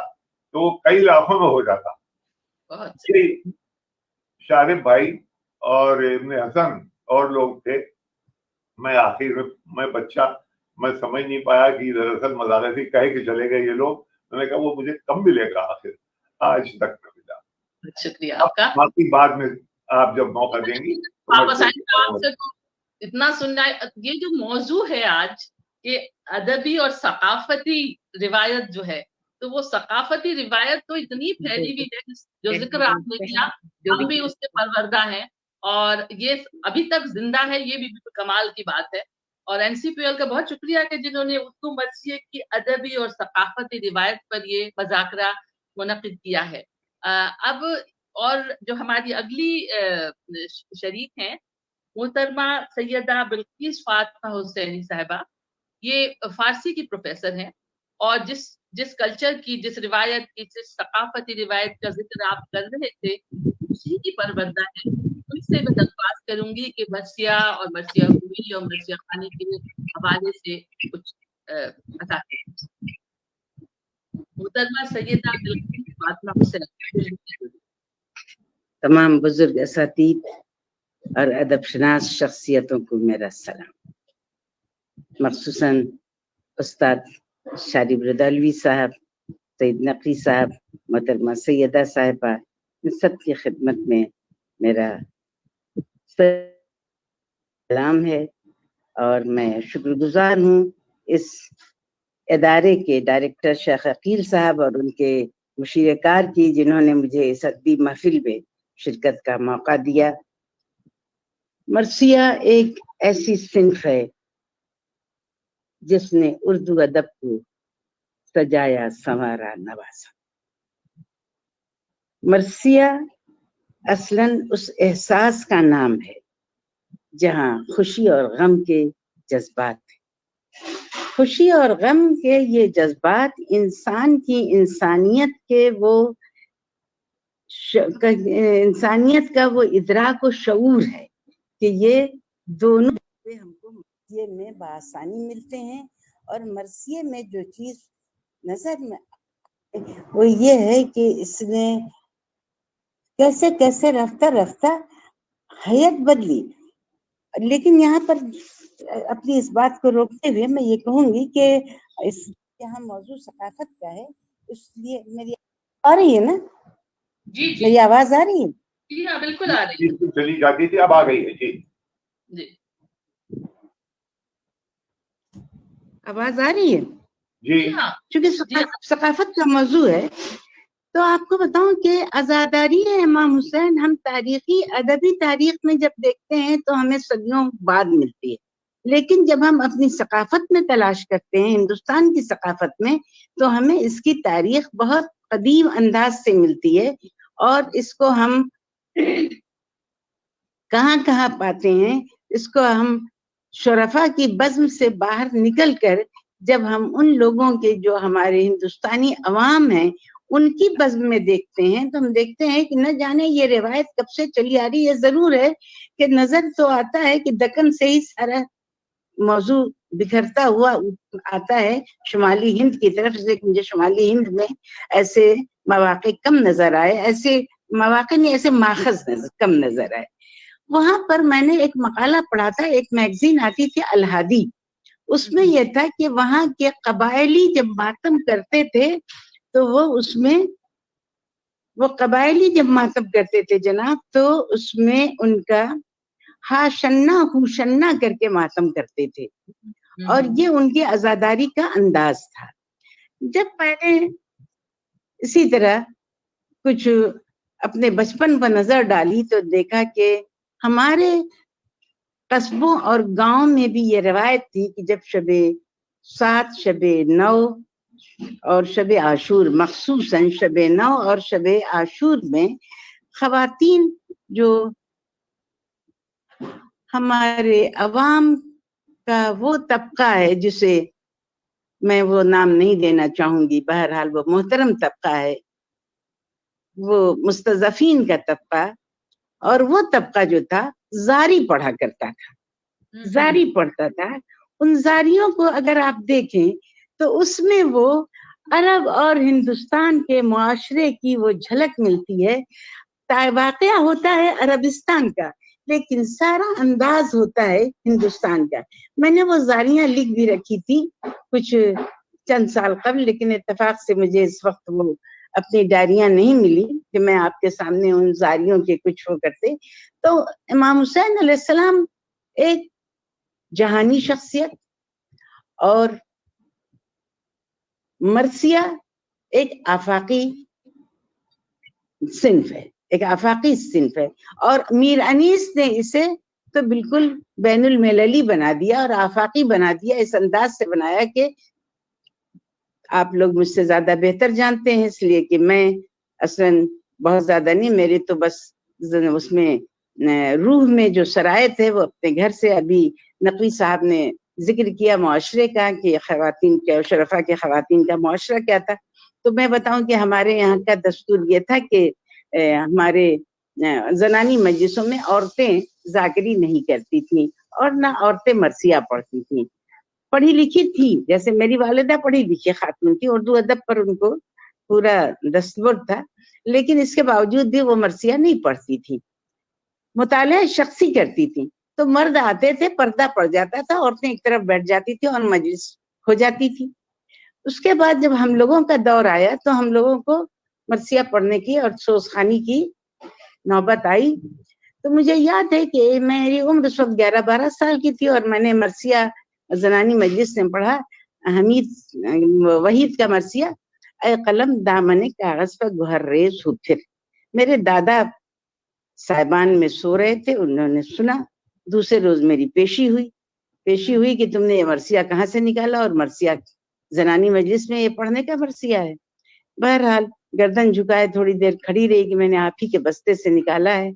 तो कई लाखों में हो जाता। शारिफ भाई और इब्ने हसन और लोग थे। मैं आखिर में, मैं बच्चा, मैं समझ नहीं पाया कि दरअसल मजाकती कहे कि चले गए ये लोग। मैंने कहा वो मुझे कब मिलेगा, आखिर आज तक न मिला। शुक्रिया आपका। बाकी बाद में आप जब मौका देंगी आपसे तो इतना सुनना। ये जो मौजू है आज के अदबी और सकाफती रिवायत जो है, तो वो सकाफती रिवायत तो इतनी फैली हुई है, जो जिक्र आपने किया, हम भी उससे परवरदा हैं और ये अभी तक जिंदा है, ये भी कमाल की बात है। और एनसीपीएल का बहुत शुक्रिया कि जिन्होंने उर्दू मरसिए की अदबी और सकाफती रिवायत पर ये मजाकरा मुनक़िद किया है। अब और जो हमारी अगली शरीक हैं मोहतरमा सैयदा बिल्किस फातिमा हुसैनी साहिबा, ये फारसी की प्रोफेसर हैं और जिस कल्चर की, जिस रिवायत की, जिस सकाफती रिवायत का जिक्र आप कर रहे थे, उसी की परवरदा है। उनसे मैं दरख्वास्त करूंगी कि मरसिया और मरसिया हुई और मरसिया खानी के हवाले से कुछ बता दें। मोहतरमा सैयदा बिल्किस फातिमा हुसैनी। तमाम बुजुर्ग असातीद और अदबशनास शख्सियतों को मेरा सलाम, मखसूसन उस्ताद शारिफ रदालवी साहब, सईद नकवी साहब, मोहतरमा सैयदा साहिबा, इन सब की खिदमत में मेरा सलाम है। और मैं शुक्रगुजार हूँ इस इदारे के डायरेक्टर शेख अकील साहब और उनके मुशीरकार की, जिन्होंने मुझे इस अदबी महफिल में शिरकत का मौका दिया। मरसिया एक ऐसी सिन्फ है जिसने उर्दू अदब को सजाया, संवारा, नवाजा। मरसिया असलन उस एहसास का नाम है जहाँ खुशी और गम के जज्बात हैं। खुशी और गम के ये जज्बात इंसान की इंसानियत का वो इदराक और शऊर है कि ये दोनों हमको मरसिए में बआसानी मिलते हैं। और मरसिए में जो चीज नजर में वो ये है कि इसने कैसे कैसे रफ्ता रफ्ता हयात बदली। लेकिन यहाँ पर अपनी इस बात को रोकते हुए मैं ये कहूंगी कि इस यहाँ मौजूद सकाफत का है, इसलिए मेरी आ रही है ना? जी जी, मेरी आवाज आ रही है? जी हाँ, बिल्कुल आ रही है। चली जाती थी, अब आ गई है। जी जी, आवाज आ रही है? जी हाँ, क्योंकि सकाफत का मौजू है। तो आपको बताऊं कि आजादारी है इमाम हुसैन, हम तारीखी अदबी तारीख में जब देखते हैं तो हमें सदियों बाद मिलती है, लेकिन जब हम अपनी सकाफत में तलाश करते हैं, हिंदुस्तान की सकाफत में, तो हमें इसकी तारीख बहुत कदीम अंदाज से मिलती है। और इसको हम कहाँ कहाँ पाते हैं, इसको हम शुरफा की बज़्म से बाहर निकल कर जब हम उन लोगों के जो हमारे हिंदुस्तानी अवाम हैं उनकी बज़्म में देखते हैं, तो हम देखते हैं कि न जाने ये रिवायत कब से चली आ रही है। जरूर है कि नजर तो आता है कि दक्कन से ही सारा मौजू बिखरता हुआ आता है शुमाली हिंद की तरफ से। मुझे शुमाली हिंद में ऐसे मौके कम नजर आए, ऐसे मौके नहीं, ऐसे माखज कम नजर आए। वहां पर मैंने एक मकाला पढ़ा था, एक मैगजीन आती थी अल-हादी, उसमें यह था कि वहां के कबायली जब मातम करते थे तो वो कबायली जब मातम करते थे जनाब, तो उसमें उनका हाशन्ना हुशन्ना करके मातम करते थे, और ये उनकी आजादारी का अंदाज था। जब मैंने इसी तरह कुछ अपने बचपन पर नजर डाली तो देखा कि हमारे कस्बों और गांव में भी ये रवायत थी कि जब शबे 7, शबे 9 और शबे आशूर, मखसूसन शबे 9 और शबे आशूर में खवातीन जो हमारे अवाम का वो तबका है जिसे मैं वो नाम नहीं देना चाहूंगी, बहरहाल वो मोहतरम तबका है, वो मुस्तज़फ़ीन का तबका, और वो तबका जो था जारी पढ़ा करता था, जारी पढ़ता था। उन जारियों को अगर आप देखें तो उसमें वो अरब और हिंदुस्तान के मुआशरे की वो झलक मिलती है। वाकया होता है अरबिस्तान का, लेकिन सारा अंदाज होता है हिंदुस्तान का। मैंने वो जारियां लिख भी रखी थी कुछ चंद साल कबल, लेकिन इत्तेफाक से मुझे इस वक्त वो अपनी डायरियां नहीं मिली कि मैं आपके सामने उन जारियों के कुछ वो करते। तो इमाम हुसैन अलैहिस्सलाम एक जहानी शख्सियत और मरसिया एक आफाकी सिन्फ है, एक आफाकी सिन्फ है। और मीर अनीस ने इसे तो बिल्कुल बैनुल मिलली बना दिया और आफाकी बना दिया, इस अंदाज से बनाया कि आप लोग मुझसे ज्यादा बेहतर जानते हैं, इसलिए कि मैं असन बहुत ज्यादा नहीं, मेरी तो बस उसमें रूह में जो शरायत है वो अपने घर से, अभी नकवी साहब ने जिक्र किया मुआशरे का कि खवातीन के, शरफा के खवातीन का मुआशरा क्या था। तो मैं बताऊं कि हमारे यहाँ का दस्तूर ये था कि हमारे जनानी मजलिसों में औरतें जाकरी नहीं करती थी और ना औरतें मरसिया पढ़ती थी। पढ़ी लिखी थी, जैसे मेरी वालिदा पढ़ी लिखी खातून थी, उर्दू अदब पर उनको पूरा दस्तूर था, लेकिन इसके बावजूद भी वो मरसिया नहीं पढ़ती थी, मुताले शख्सी करती थी। तो मर्द आते थे, पर्दा पड़ जाता था, औरतें एक तरफ बैठ जाती थी और मजलिस हो जाती थी। उसके बाद जब हम लोगों का दौर आया तो हम लोगों को मरसिया पढ़ने की और सोजखानी की नौबत आई। तो मुझे याद है कि मेरी उम्र उस वक्त 11-12 साल की थी और मैंने मरसिया जनानी मजलिस में पढ़ा, हमीद वहीद का मरसिया, ऐ कलम दामने कागज पर गुहर्रेज हो फिर। मेरे दादा साहिबान में सो रहे थे, उन्होंने सुना। दूसरे रोज मेरी पेशी हुई कि तुमने ये मरसिया कहाँ से निकाला, और मरसिया जनानी मजलिस में ये पढ़ने का मरसिया है। बहरहाल गर्दन झुकाए थोड़ी देर खड़ी रही कि मैंने आप ही के बस्ते से निकाला है।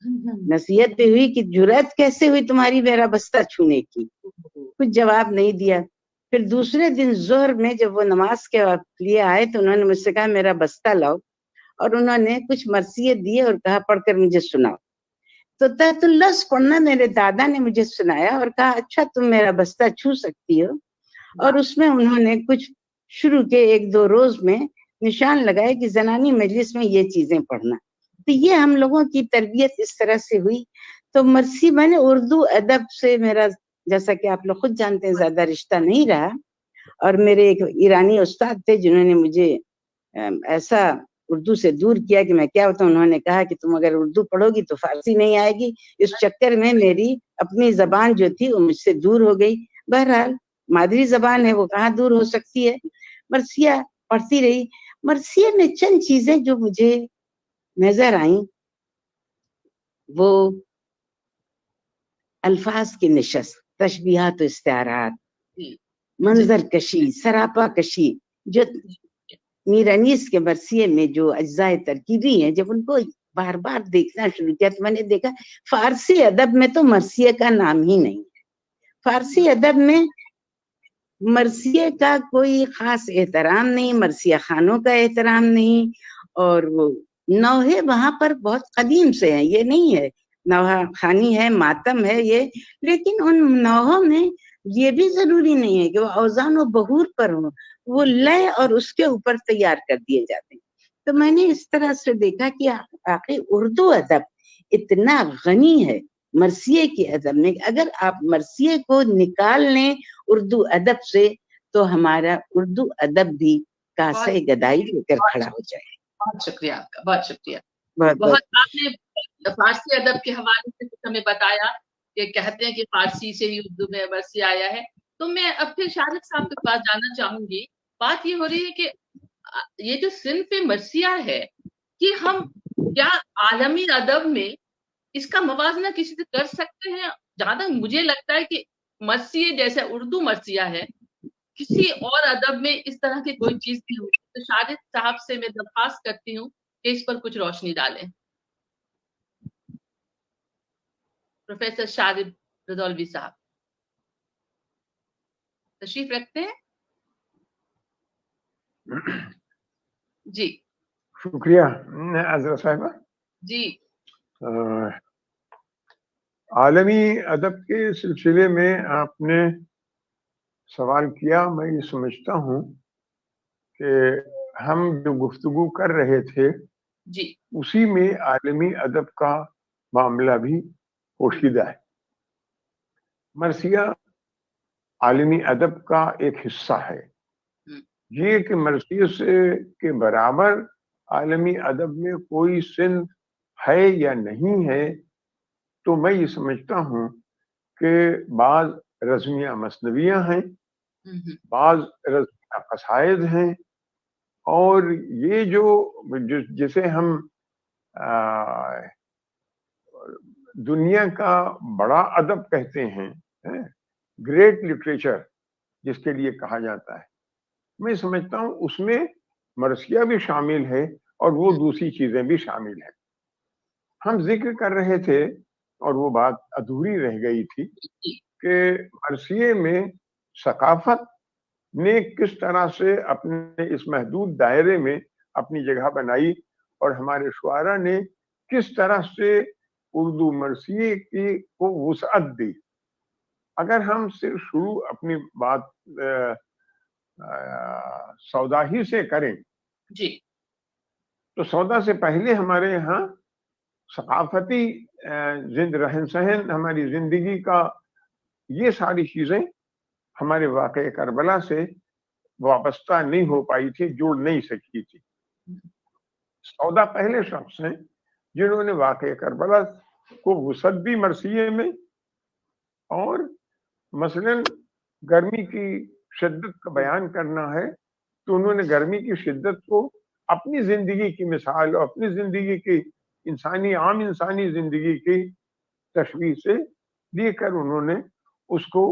नसीहत भी हुई कि जुर्रत कैसे हुई तुम्हारी मेरा बस्ता छूने की, कुछ जवाब नहीं दिया। फिर दूसरे दिन जोहर में जब वो नमाज के लिए आए तो उन्होंने मुझसे कहा मेरा बस्ता लाओ, और उन्होंने कुछ मरसिये दिए और कहा पढ़कर मुझे सुनाओ। तो तहतुल्लस पढ़ना मेरे दादा ने मुझे सुनाया और कहा अच्छा तुम मेरा बस्ता छू सकती हो, और उसमें उन्होंने कुछ शुरू के 1-2 रोज में निशान लगाए कि जनानी मजलिस में ये चीजें पढ़ना। तो ये हम लोगों की तरबियत इस तरह से हुई। तो मरसी मैंने उर्दू अदब से मेरा, जैसा कि आप लोग खुद जानते हैं, ज्यादा रिश्ता नहीं रहा। और मेरे एक ईरानी उस्ताद थे जिन्होंने मुझे ऐसा उर्दू से दूर किया कि मैं क्या बताऊं। उन्होंने कहा कि तुम अगर उर्दू पढ़ोगी तो फारसी नहीं आएगी। इस चक्कर में मेरी अपनी जबान जो थी वो मुझसे दूर हो गई। बहरहाल मादरी जबान है, वो कहाँ दूर हो सकती है। मरसिया पढ़ती रही। मरसिया में चंद चीजें जो मुझे नजर आई, वो अल्फाज की निशस्त, तशबीहात, इस्तिआरात, मंजर कशी, सरापा कशी, जो मीर अनीस के मरसिये में जो अज्जाए तरकीबी हैं, जब उनको बार बार देखना शुरू किया तो मैंने देखा फारसी अदब में तो मरसिये का नाम ही नहीं है। फारसी अदब में मरसिये का कोई खास एहतराम नहीं, मरसिया खानों का एहतराम नहीं, और वो नौहे वहां पर बहुत कदीम से हैं, ये नहीं है नौहा खानी है, मातम है ये, लेकिन उन नौहों में ये भी जरूरी नहीं है कि वो औजान व बहूर पर हो, वो लय और उसके ऊपर तैयार कर दिए जाते हैं। तो मैंने इस तरह से देखा कि आखिर उर्दू अदब इतना गनी है मरसिये के अदब में, अगर आप मरसिये को निकाल लें उर्दू अदब से तो हमारा उर्दू अदब भी कासे गदाई होकर खड़ा हो जाए। बहुत शुक्रिया आपका, बहुत शुक्रिया। बहुत आपने फारसी अदब के हवाले से कुछ हमें बताया कि कहते हैं कि फारसी से ही उर्दू में मरसिया आया है। तो मैं अब फिर शारिक साहब के पास जाना चाहूंगी बात ये हो रही है कि ये जो सिन्फ मर्सिया है कि हम क्या आलमी अदब में इसका मवाजना किसी से कर सकते हैं? जहां तक मुझे लगता है कि मर्सिया जैसे उर्दू मर्सिया है, किसी और अदब में इस तरह की कोई चीज नहीं हुई। तो शाहिद साहब से मैं दरख्वास्त करती हूँ कि इस पर कुछ रोशनी डालें। प्रोफेसर शाहिद रदौलवी साहब तशरीफ रखते हैं? जी शुक्रिया आज़रा साहिबा। जी आलमी अदब के सिलसिले में आपने सवाल किया। मैं ये समझता हूँ कि हम जो गुफ्तगू कर रहे थे जी उसी में आलमी अदब का मामला भी पोशीदा है। मर्सिया आलमी अदब का एक हिस्सा है। ये कि मर्सिया से के बराबर आलमी अदब में कोई सिंध है या नहीं है, तो मैं ये समझता हूँ कि बाज रज़्मिया मसनवियाँ हैं, बाज रज़्मिया कसाइद हैं, और ये जिसे हम दुनिया का बड़ा अदब कहते हैं, ग्रेट लिटरेचर जिसके लिए कहा जाता है, मैं समझता हूँ उसमें मर्सिया भी शामिल है और वो दूसरी चीजें भी शामिल है। हम जिक्र कर रहे थे और वो बात अधूरी रह गई थी कि मर्सिये में सकाफत ने किस तरह से अपने इस महदूद दायरे में अपनी जगह बनाई और हमारे शुआरा ने किस तरह से उर्दू मर्सिये की को वुसअत दी। अगर हम सिर्फ शुरू अपनी बात सौदा ही से करें जी तो सौदा से पहले हमारे यहाँ सकाफती रहन सहन, हमारी जिंदगी का ये सारी चीजें हमारे वाक़े करबला से वाबस्ता नहीं हो पाई थी, जुड़ नहीं सकी थी। सौदा पहले शख्स हैं जिन्होंने वाक़े करबला को वुसअत दी मर्सिये में, और मसलन गर्मी की शिद्दत का बयान करना है तो उन्होंने गर्मी की शिद्दत को अपनी जिंदगी की मिसाल और अपनी जिंदगी की आम इंसानी जिंदगी की तशबीह से लेकर उन्होंने उसको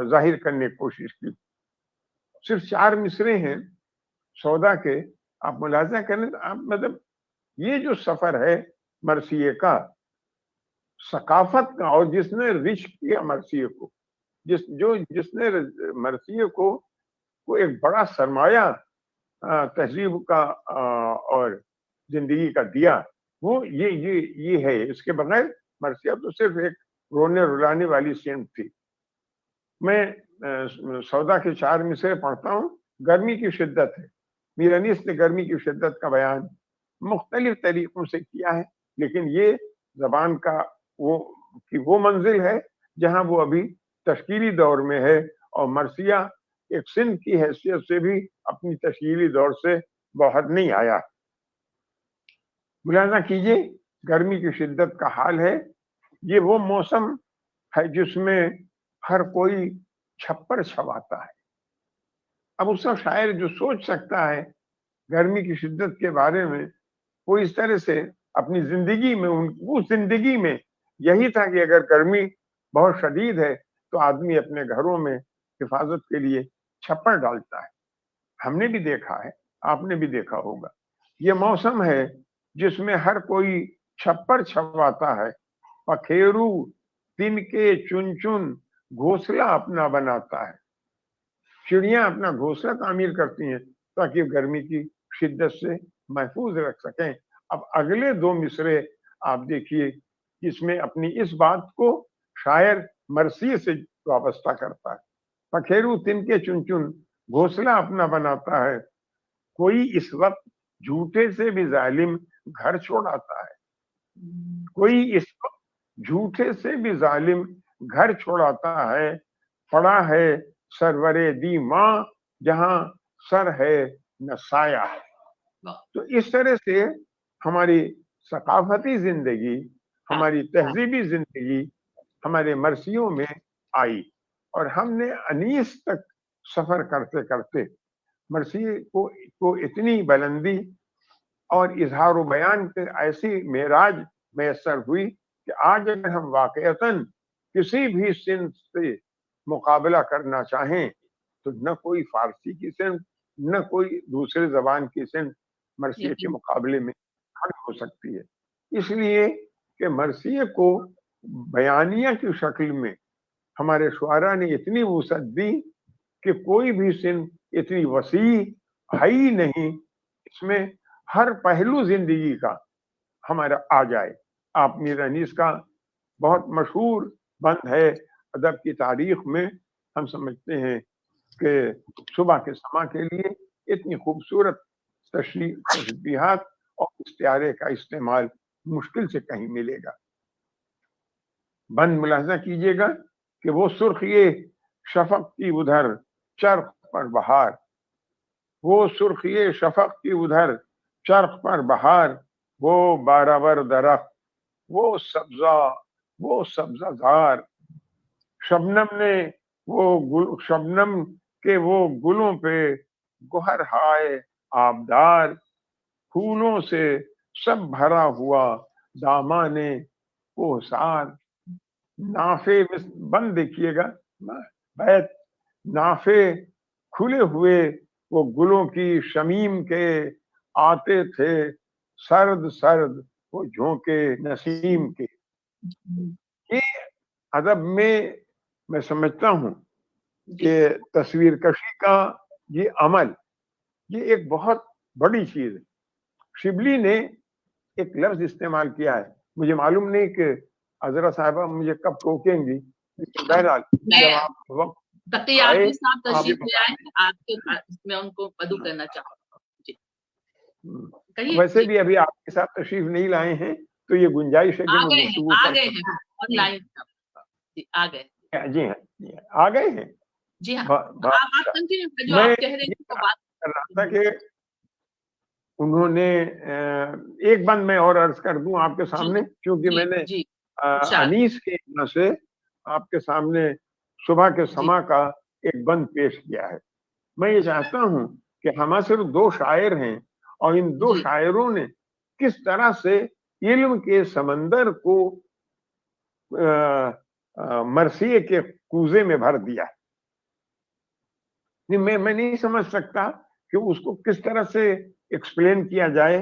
जाहिर करने की कोशिश की। सिर्फ 4 मिसरे हैं सौदा के, आप मुलाजा करें तो आप मतलब ये जो सफर है मर्सिये का, सकाफत का, और जिसने रिच किया मर्सिये को, जिसने मर्सिये को एक बड़ा सरमाया तहजीब का और जिंदगी का दिया, वो ये है। इसके बगैर मर्सिया तो सिर्फ एक रोने रुलाने वाली सेंट थी। मैं सौदा के 4 मिसरे पढ़ता हूँ। गर्मी की शिद्दत है, मीरानीस ने गर्मी की शिद्दत का बयान मुख्तलिफ तरीकों से किया है, लेकिन ये जबान का वो मंजिल है जहाँ वो अभी तश्कीली दौर में है, और मर्सिया एक सिंध की हैसियत से भी अपनी तश्कीली दौर से बाहर नहीं आया। मुलाजा कीजिए, गर्मी की शिद्दत का हाल है। ये वो मौसम है जिसमें हर कोई छप्पर छवाता है। अब उसका शायर जो सोच सकता है गर्मी की शिद्दत के बारे में, वो इस तरह से अपनी जिंदगी में, उस जिंदगी में यही था कि अगर गर्मी बहुत शदीद है तो आदमी अपने घरों में हिफाजत के लिए छप्पर डालता है। हमने भी देखा है, आपने भी देखा होगा, ये मौसम है जिसमें हर कोई छप्पर छवाता है। पखेरू तिनके चुन चुन घोंसला अपना बनाता है। चिड़ियां अपना घोंसला तामीर करती हैं ताकि गर्मी की शिद्दत से महफूज रख सकें। अब अगले 2 मिसरे आप देखिए, इसमें अपनी इस बात को शायर मर्सिये से वाबस्ता करता है। पखेरू तिनके चुन चुन घोंसला अपना बनाता है, कोई इस वक्त झूठे से भी जालिम घर छोड़ाता है। कोई इस वक्त झूठे से भी जालिम घर छोड़ाता है। पड़ा है सरवरे दी माँ जहां सर है न साया है। तो इस तरह से हमारी सकाफती जिंदगी, हमारी तहजीबी जिंदगी हमारे मर्सियों में आई, और हमने अनीस तक सफर करते करते مرثیے کو اتنی بلندی اور اظہار و بیان کے ایسی معراج میسر ہوئی کہ آج اگر ہم واقعتاً کسی بھی صنف سے مقابلہ کرنا چاہیں تو نہ کوئی فارسی کی صنف نہ کوئی دوسرے زبان کی صنف مرثیے کے مقابلے میں کھڑی ہو سکتی ہے. اس لیے کہ مرثیے کو بیانیہ کی شکل میں ہمارے شعراء نے اتنی وسعت دی کہ کوئی بھی صنف اتنی وسیع ہے ہی نہیں اس میں ہر پہلو زندگی کا ہمارا آ جائے. آپ میر انیس کا بہت مشہور بند ہے ادب کی تاریخ میں، ہم سمجھتے ہیں کہ صبح کے سما کے لیے اتنی خوبصورت تشبیہات اور استعارے کا استعمال مشکل سے کہیں ملے گا. بند ملاحظہ کیجئے گا کہ وہ سرخی شفق کی ادھر چرخ پر بہار، وہ سرخی شفق کی ادھر چرخ پر بہار، وہ بارآور درخت، وہ سبزہ زار، شبنم نے شبنم کے وہ گلوں پہ گوہر ہائے آبدار، پھولوں سے سب بھرا ہوا دامان کوہسار. نافے بند دیکھیے گا بیت، نافے کھلے ہوئے وہ گلوں کی شمیم کے آتے تھے سرد سرد وہ جھونکے نسیم کے. یہ ادب میں سمجھتا ہوں کہ تصویر کشی کا یہ عمل یہ ایک بہت بڑی چیز ہے. شبلی نے ایک لفظ استعمال کیا ہے، مجھے معلوم نہیں کہ عذرا صاحبہ مجھے کب ٹوکیں گی، بہرحال جب آپ وقت تقی عارفی صاحب تشریف لے آئے، آپ کے میں ان کو مدعو کرنا چاہوں گا. ویسے بھی ابھی آپ کے ساتھ تشریف نہیں لائے ہیں تو یہ گنجائش ہے کہ آ گئے ہیں آن لائن آ گئے. جی ہاں آ گئے ہیں. جی ہاں آپ کنٹینیو جو آپ کہہ رہے ہیں وہ بات کر رہا تھا کہ انہوں نے ایک بند میں اور عرض کر دوں آپ کے سامنے، کیونکہ میں نے انیس کے یہاں سے آپ کے سامنے صبح کے سما کا ایک بند پیش کیا ہے. میں یہ چاہتا ہوں کہ ہمارے صرف دو شاعر ہیں اور ان دو شاعروں نے کس طرح سے علم کے سمندر کو مرثیے کے کوزے میں بھر دیا. میں نہیں سمجھ سکتا کہ اس کو کس طرح سے ایکسپلین کیا جائے.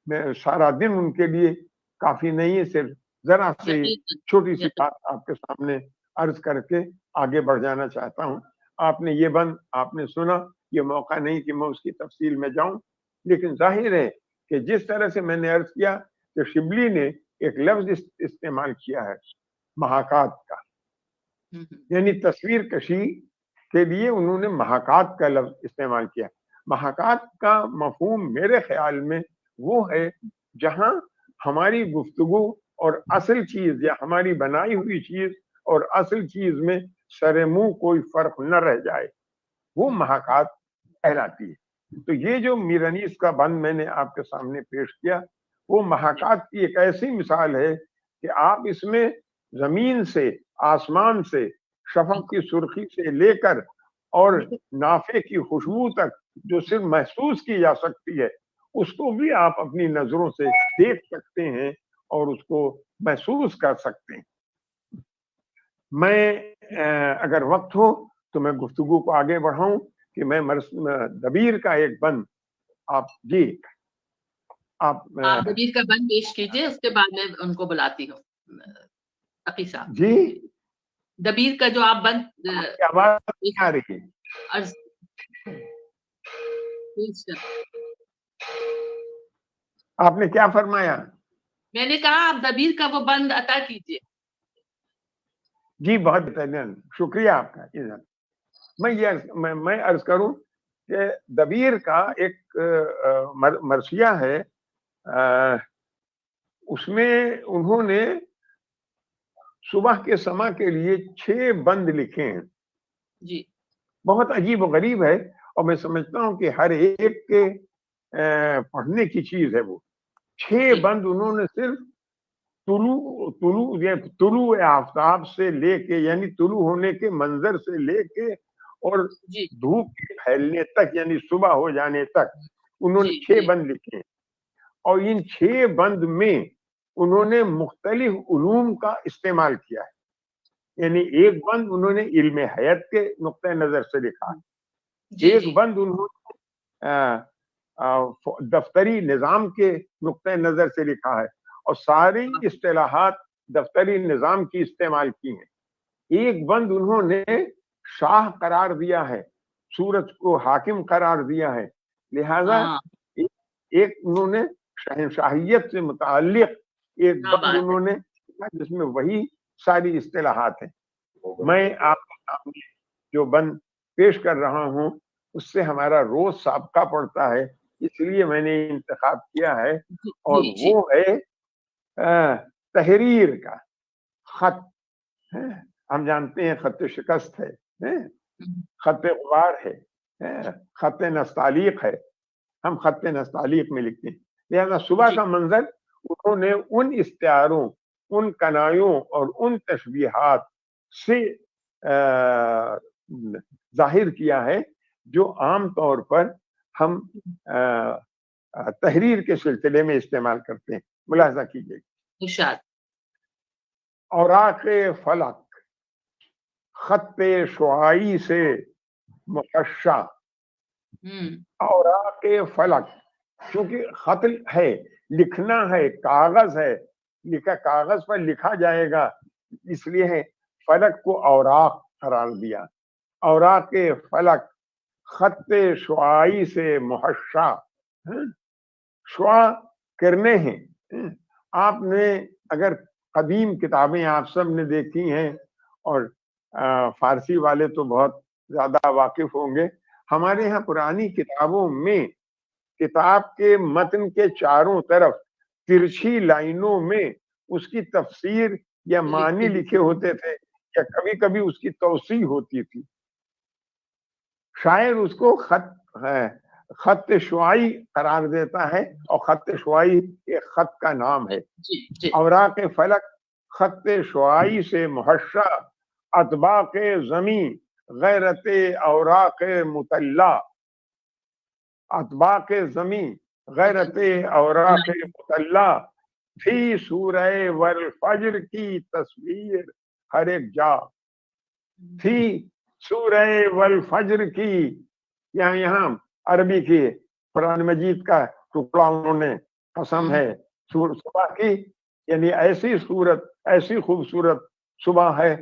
میں سارا دن ان کے لیے کافی نہیں ہے، صرف ذرا سے چھوٹی سی بات آپ کے سامنے عرض کر کے آگے بڑھ جانا چاہتا ہوں. آپ نے یہ بند آپ نے سنا، یہ موقع نہیں کہ میں اس کی تفصیل میں جاؤں، لیکن ظاہر ہے کہ جس طرح سے میں نے عرض کیا کہ شبلی نے ایک لفظ استعمال کیا ہے محاکات کا، یعنی تصویر کشی کے لیے انہوں نے محاکات کا لفظ استعمال کیا. محاکات کا مفہوم میرے خیال میں وہ ہے جہاں ہماری گفتگو اور اصل چیز یا ہماری بنائی ہوئی چیز اور اصل چیز میں سر منہ کوئی فرق نہ رہ جائے، وہ محاکات کہلاتی ہے. تو یہ جو میر انیس کا بند میں نے آپ کے سامنے پیش کیا وہ محاکات کی ایک ایسی مثال ہے کہ آپ اس میں زمین سے، آسمان سے، شفق کی سرخی سے لے کر اور نافے کی خوشبو تک جو صرف محسوس کی جا سکتی ہے اس کو بھی آپ اپنی نظروں سے دیکھ سکتے ہیں اور اس کو محسوس کر سکتے ہیں. میں اگر وقت ہو تو میں گفتگو کو آگے بڑھاؤں کہ میں دبیر کا ایک بند آپ دبیر کا بند پیش کیجئے، اس کے بعد میں ان کو بلاتی ہوں. تقی صاحب جی دبیر کا جو آپ بند آواز آ رہی ہے. آپ نے کیا فرمایا؟ میں نے کہا آپ دبیر کا وہ بند عطا کیجئے. جی بہت شکریہ آپ کا. میں عرض کروں کہ دبیر کا ایک مرثیہ ہے، اس میں انہوں نے صبح کے سما کے لیے 6 بند لکھے ہیں. جی بہت عجیب و غریب ہے اور میں سمجھتا ہوں کہ ہر ایک کے پڑھنے کی چیز ہے. وہ 6 بند انہوں نے صرف طلوع آفتاب سے لے کے، یعنی طلوع ہونے کے منظر سے لے کے और जी धूप के फैलने तक यानी सुबह हो जाने तक उन्होंने जी 6 जी बंद लिखे हैं। और इन 6 बंद में उन्होंने मुख्तलिफ उलूम का इस्तेमाल किया है। यानी एक बंद उन्होंने इल्म हयात के नुक्ते नजर से लिखा, जी एक जी बंद उन्होंने दफ्तरी निजाम के नुक्ते नजर से लिखा है, और सारी इस्तिलाहात दफ्तरी निजाम की इस्तेमाल की हैं। एक बंद उन्होंने शाह करार दिया है, सूरज को हाकिम करार दिया है, लिहाजा हाँ एक उन्होंने शहनशाहियत से मुताल्लिक एक क्या बंद बात है। उन्होंने जिसमें वही सारी इस्तिलाहात हैं। मैं आपके सामने जो बंद पेश कर रहा हूं उससे हमारा रोज साबका पड़ता है, इसलिए मैंने इंतखाब किया है, जी और जी जी वो है तहरीर का खत है। हम जानते हैं खत शिकस्त है, खत गुबार है, खत नस्तालीक है, हम खत नस्तालीक में लिखते हैं। लिहाजा सुबह जी का मंजर उन्होंने उन इश्तिहारों, उन कनायों और उन तशबीहात से जाहिर किया है जो आम तौर पर हम तहरीर के सिलसिले में इस्तेमाल करते हैं। मुलाजा कीजिए। इरशाद। औराक़ फलक खत्ते शुआई से मुहश्शा, औराक़ फलक, क्योंकि खत है, लिखना है, कागज है, लिखा कागज पर लिखा जाएगा, इसलिए है फलक को औराक करार दिया। औराक़ फलक खत्ते शुआई से मुहश्शा, शुआ करने हैं। आपने अगर कदीम किताबें आप सब ने देखी हैं, और फारसी वाले तो बहुत ज्यादा वाकिफ होंगे, हमारे यहाँ पुरानी किताबों में किताब के मतन के चारों तरफ तिरछी लाइनों में उसकी तफसीर या मानी लिखे होते थे, या कभी कभी उसकी तौसीह होती थी। शायर उसको खत शुआई करार देता है, और खत शुआई एक खत का नाम है। जी जी औराक़ फलक खत शुआई से मुहश्शा, अतबाक़ ज़मी गैरत औराक़ मुतल्ला, अतबाक़ ज़मी गैरत औराक़ मुतल्ला, थी सूरह वल फज्र की तस्वीर हर एक जा, थी सूरह वल फज्र की, यहाँ अरबी की कुरान मजीद का टुकड़ा उन्होंने, कसम है सुबह की, यानी ऐसी सूरत, ऐसी खूबसूरत सुबह है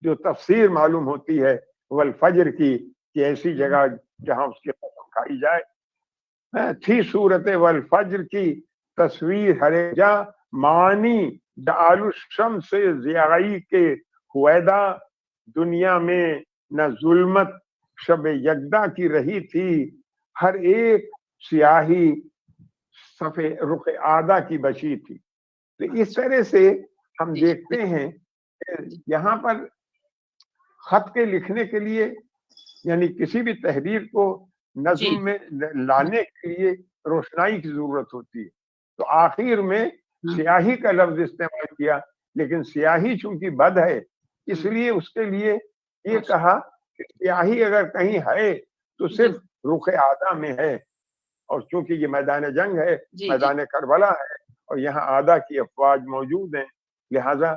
जो तफसीर मालूम होती है वल फज्र की, कि ऐसी जगह जहां उसकी कसम खाई जाए। थी सूरत वल फज्र की तस्वीर हरे जा, मानी जालु शम्स से ज़ियाई के हुएदा, दुनिया में न जुल्मत शब यकदा की रही थी, हर एक सियाही सफ़े रुख आदा की बची थी। तो इस तरह से हम देखते हैं यहाँ पर खत के लिखने के लिए, यानी किसी भी तहरीर को नज्म में लाने के लिए रोशनाई की जरूरत होती है। तो आखिर में स्याही का लफ्ज इस्तेमाल किया, लेकिन स्याही चूंकि बद है, इसलिए उसके लिए ये कहा कि स्याही अगर कहीं है तो सिर्फ रुख आदा में है, और चूंकि ये मैदान जंग है, मैदान करबला है, और यहाँ आदा की अफवाज मौजूद हैं, लिहाजा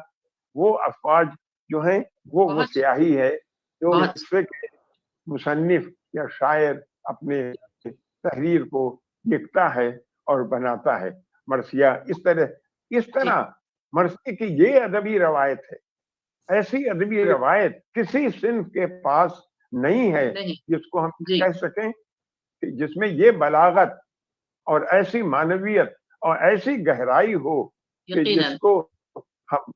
वो अफवाज जो हैं वो स्याही है जो इससे मुसन्निफ या शायर अपने तहरीर को लिखता है और बनाता है। मरसिया इस तरह मरसी की ये अदबी रवायत है, ऐसी अदबी रवायत किसी सिंफ के पास नहीं है जिसको हम कह सकें कि जिसमें ये बलागत और ऐसी मानवियत और ऐसी गहराई हो कि जिसको हम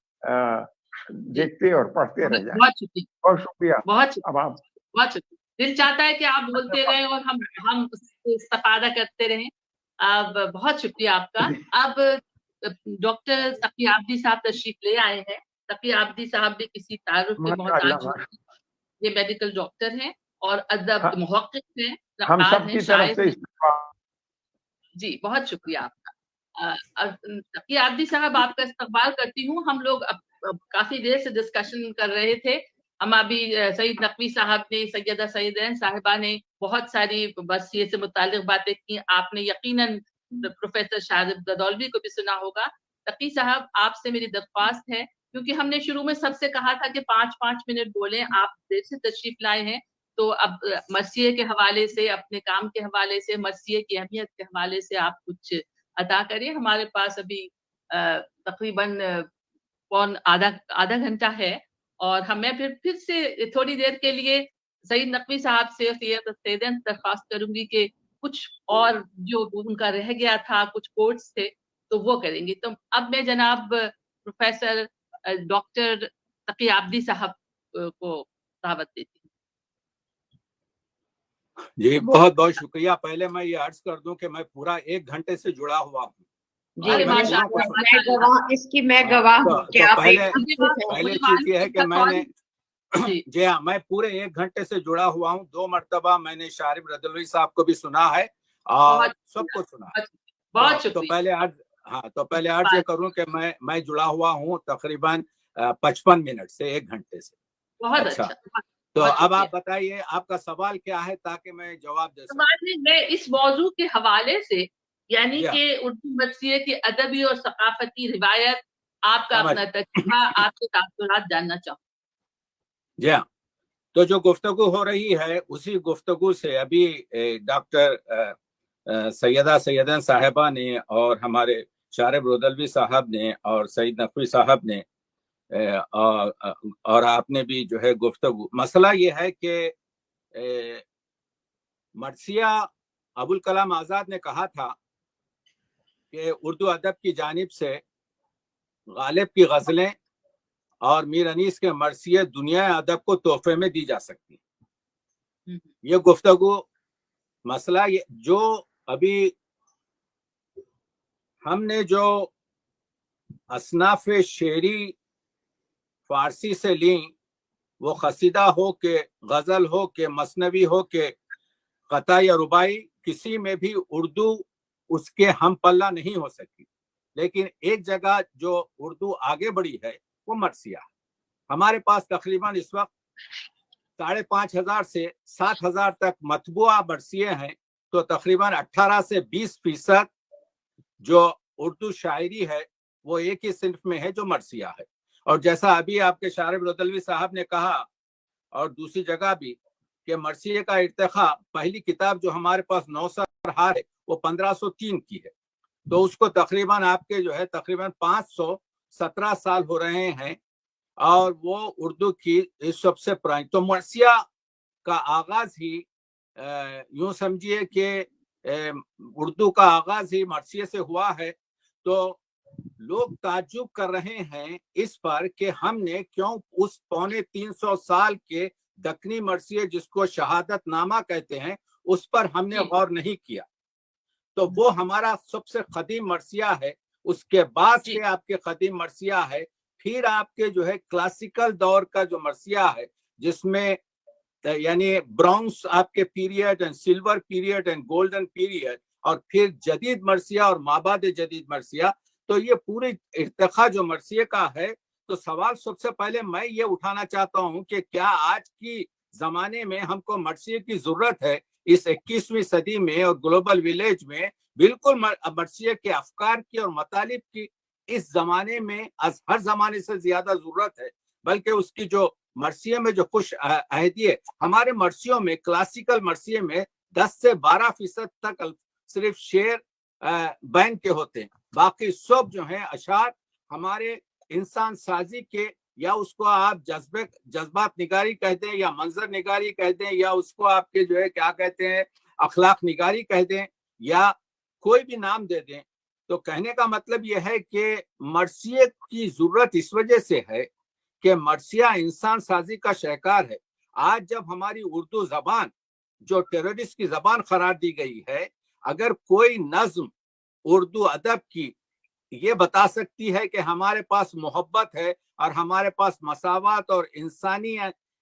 देखते और पढ़ते रह जाएं। बहुत शुक्रिया। अब आप बहुत शुक्रिया। दिल चाहता है कि आप बोलते रहें और हम इस्तेफादा करते रहें। अब बहुत शुक्रिया आपका। अब डॉक्टर तकी आबदी साहब तशरीफ ले आए हैं। तकी आबदी साहब भी किसी तारुफ के मोहताज नहीं, ये मेडिकल डॉक्टर हैं और अदब मुहक्किक हैं, हम सब की तरफ से जी बहुत शुक्रिया आपका। तकी आबदी साहब आपका इस्तकबाल करती हूँ। हम लोग अब काफी देर से डिस्कशन कर रहे थे हम अभी सईद नकवी साहब ने, सैयदा सईदैन साहिबा ने बहुत सारी मरसिए से मुतालिक बातें की। आपने यकीनन प्रोफेसर शारिब गदौलवी को भी सुना होगा। तकी साहब, आपसे मेरी दरख्वास्त है, क्योंकि हमने शुरू में सबसे कहा था कि 5-5 मिनट बोलें, आप देर से तशरीफ लाए हैं, तो अब मरसिए के हवाले से, अपने काम के हवाले से, मरसिए की अहमियत के हवाले से आप कुछ अता करिए। हमारे पास अभी तकरीबन पौन आधा घंटा है, और हमें फिर से थोड़ी देर के लिए सईद नकवी साहब से सैयदन दरख्वास्त करूंगी कि कुछ और जो उनका रह गया था, कुछ कोट्स थे, तो वो करेंगे। तो अब मैं जनाब प्रोफेसर डॉक्टर तकी आबदी साहब को दावत देती हूँ। जी बहुत बहुत शुक्रिया। पहले मैं ये अर्ज कर दूं कि मैं पूरा 1 घंटे से जुड़ा हुआ हूँ। जी, अरे मैं माशाअल्लाह, पूरा मैं गवाह, इसकी मैं गवाह हूँ कि आप पहले मुझे चीज ये है कि मैंने जी। जी हाँ, मैं पूरे 1 घंटे से जुड़ा हुआ हूँ। 2 मरतबा मैंने शारिब रदलवी साहब को भी सुना है और बहुत सबको सुना है। बहुत तो शुक्रिया। पहले अर्ज ये करूं कि मैं जुड़ा हुआ हूँ तकरीबन 55 मिनट से 1 घंटे से। बहुत अच्छा, अच्छा। तो बहुत अब आप शुक्रिया। बताइए आपका सवाल क्या है ताकि मैं जवाब दे सकूं। सवाल में मैं इस मौजू के हवाले से, यानी जी हाँ। कि उर्दू मरसिए की अदबी और सकाफती रिवायत, आपका समझ अपना तजुर्बा, आपके तासुरात जानना चाहूँ। जी हाँ, तो जो गुफ्तगू हो रही है उसी गुफ्तगू से अभी डॉक्टर सैयदन साहिबा ने और हमारे शारिब रदलवी साहब ने और सईद नकवी साहब ने और आपने भी जो है गुफ्तगू, मसला ये है कि मरसिया अबुल कलाम आजाद ने कहा था कि उर्दू अदब की जानिब से गालिब की गजलें और मीर अनीस के मरसिए दुनिया अदब को तोहफे में दी जा सकती हैं। ये गुफ्तगू, मसला ये जो अभी हमने जो असनाफ शेरी फारसी से ली, वो खसीदा हो के, गजल हो के, मसनवी हो के, कता या रुबाई, किसी में भी उर्दू उसके हम पल्ला नहीं हो सकी। लेकिन एक जगह जो उर्दू आगे बढ़ी है वो मरसिया। हमारे पास तकरीबन इस वक्त 5,500 से 7,000 तक मतबुआ मरसिए हैं। तो तकरीबन 18 से 20% जो उर्दू शायरी है वो एक ही सिंफ में है जो मरसिया है। और जैसा अभी आपके शारिब रदलवी साहब ने कहा और दूसरी जगह भी कि मरसिए का इर्तिखा, पहली किताब जो हमारे पास 9 हार है वो 1503 की है। तो उसको तकरीबन आपके जो है तकरीबन 517 साल हो रहे हैं और वो उर्दू की सबसे पुरानी। तो मरसिया का आगाज ही यूं समझिए कि उर्दू का आगाज ही मरसिए से हुआ है। तो लोग ताज्जुब कर रहे हैं इस पर कि हमने क्यों उस 350 साल के दक्कनी मरसिए जिसको शहादत नामा कहते हैं उस पर हमने गौर नहीं किया। तो वो हमारा सबसे कदीम मरसिया है। उसके बाद से आपके कदीम मरसिया है, फिर आपके जो है क्लासिकल दौर का जो मरसिया है जिसमें यानी ब्रॉन्ज आपके period and silver period and golden period, और फिर जदीद मरसिया और माबाद जदीद मरसिया। तो ये पूरी इर्तिखा जो मरसिए का है। तो सवाल सबसे पहले मैं ये उठाना चाहता हूँ कि क्या आज की जमाने में हमको मरसिए की जरूरत है इस 21वीं सदी में और ग्लोबल विलेज में? बिल्कुल मरसिए के अफकार की और मतालिब की इस जमाने में हर जमाने से ज्यादा जरूरत है। बल्कि उसकी जो मरसिए में जो खुश अहदी है, हमारे मरसियों में, क्लासिकल मरसिए में 10 से 12% तक सिर्फ शेर बैन के होते हैं। बाकी सब जो है अशार हमारे इंसान साजी के, या उसको आप जज्बात निगारी कहते हैं या मंजर निगारी कहते हैं या उसको आपके जो है क्या कहते हैं अखलाक निगारी कह दें या कोई भी नाम दे दें। तो कहने का मतलब यह है कि मरसिए की जरूरत इस वजह से है कि मरसिया इंसान साजी का शहकार है। आज जब हमारी उर्दू जबान जो टेररिस्ट की जबान करार दी गई है, अगर कोई नज्म उर्दू अदब की ये बता सकती है कि हमारे पास मोहब्बत है और हमारे पास मसावत और इंसानी,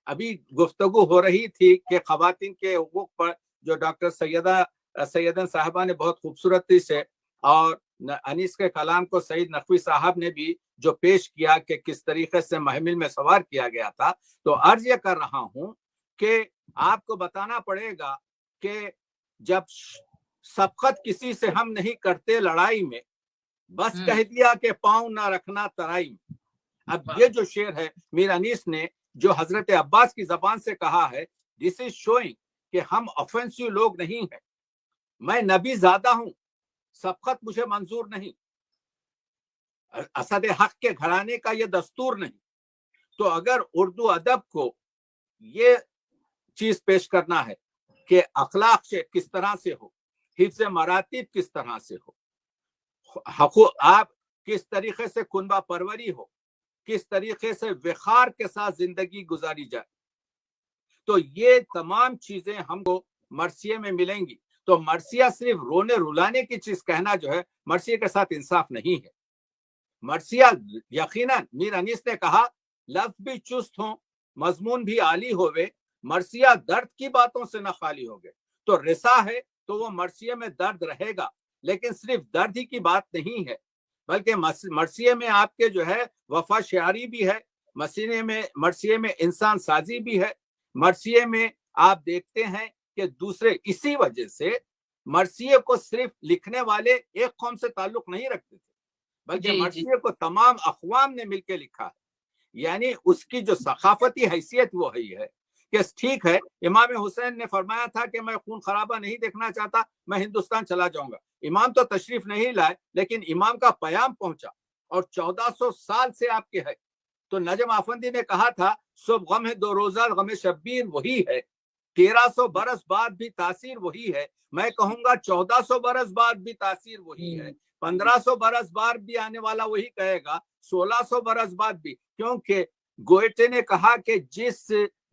अभी गुफ्तगू हो रही थी कि खवातीन के हुकूक पर जो डॉक्टर सैयदन साहिबा ने बहुत खूबसूरती से और अनीस के कलाम को सईद नकवी साहब ने भी जो पेश किया कि किस तरीके से महमिल में सवार किया गया था, तो अर्ज ये कर रहा हूं कि आपको बताना पड़ेगा कि जब सबकत किसी से हम नहीं करते लड़ाई में, बस कह दिया कि पाँव ना रखना तराई में। अब ये जो शेर है मीर अनीस ने जो हजरत अब्बास की जबान से कहा है, दिस इज शोइंग कि हम ऑफेंसिव लोग नहीं हैं। मैं नबी ज्यादा हूं, सबकत मुझे मंजूर नहीं, असद हक के घराने का ये दस्तूर नहीं। तो अगर उर्दू अदब को ये चीज पेश करना है कि अखलाक से किस तरह से हो, हिफ्ज़ मरातिब किस तरह से हो, आप किस तरीके से कुनबा परवरी हो, किस तरीके से विखार के साथ जिंदगी गुजारी जाए, तो ये तमाम चीजें हमको मरसिये में मिलेंगी। तो मरसिया सिर्फ रोने रुलाने की चीज कहना जो है, मरसिये के साथ इंसाफ नहीं है। मरसिया यकीनन मीर अनीस ने कहा लफ्ज भी चुस्त हो, मजमून भी आली होवे, मरसिया दर्द की बातों से न खाली हो गए। तो रिसा है तो वो मरसिये में दर्द रहेगा, लेकिन सिर्फ दर्द ही की बात नहीं है, बल्कि मरसिये में आपके जो है वफा शारी भी है, मरसिये में इंसान साजी भी है। मरसिये में आप देखते हैं कि दूसरे, इसी वजह से मरसिये को सिर्फ लिखने वाले एक कौम से ताल्लुक नहीं रखते थे, बल्कि मरसिये को तमाम अक़वाम ने मिलकर लिखा है। यानी उसकी जो सकाफती हैसियत वो है कि ठीक है, इमाम हुसैन ने फरमाया था कि मैं खून खराबा नहीं देखना चाहता, मैं हिंदुस्तान चला जाऊंगा। इमाम तो तशरीफ नहीं लाए, लेकिन इमाम का पैगाम पहुंचा और 1400 साल से आपके है। तो नजम आफंदी ने कहा था सुबह गम है दो रोजा गम शब्बीर वही है, 1300 बरस बाद भी तासीर वही है। मैं कहूंगा 1400 बरस बाद भी तासीर वही है, 1500 बरस बाद भी आने वाला वही कहेगा, 1600 बरस बाद भी, क्योंकि गोएटे ने कहा कि जिस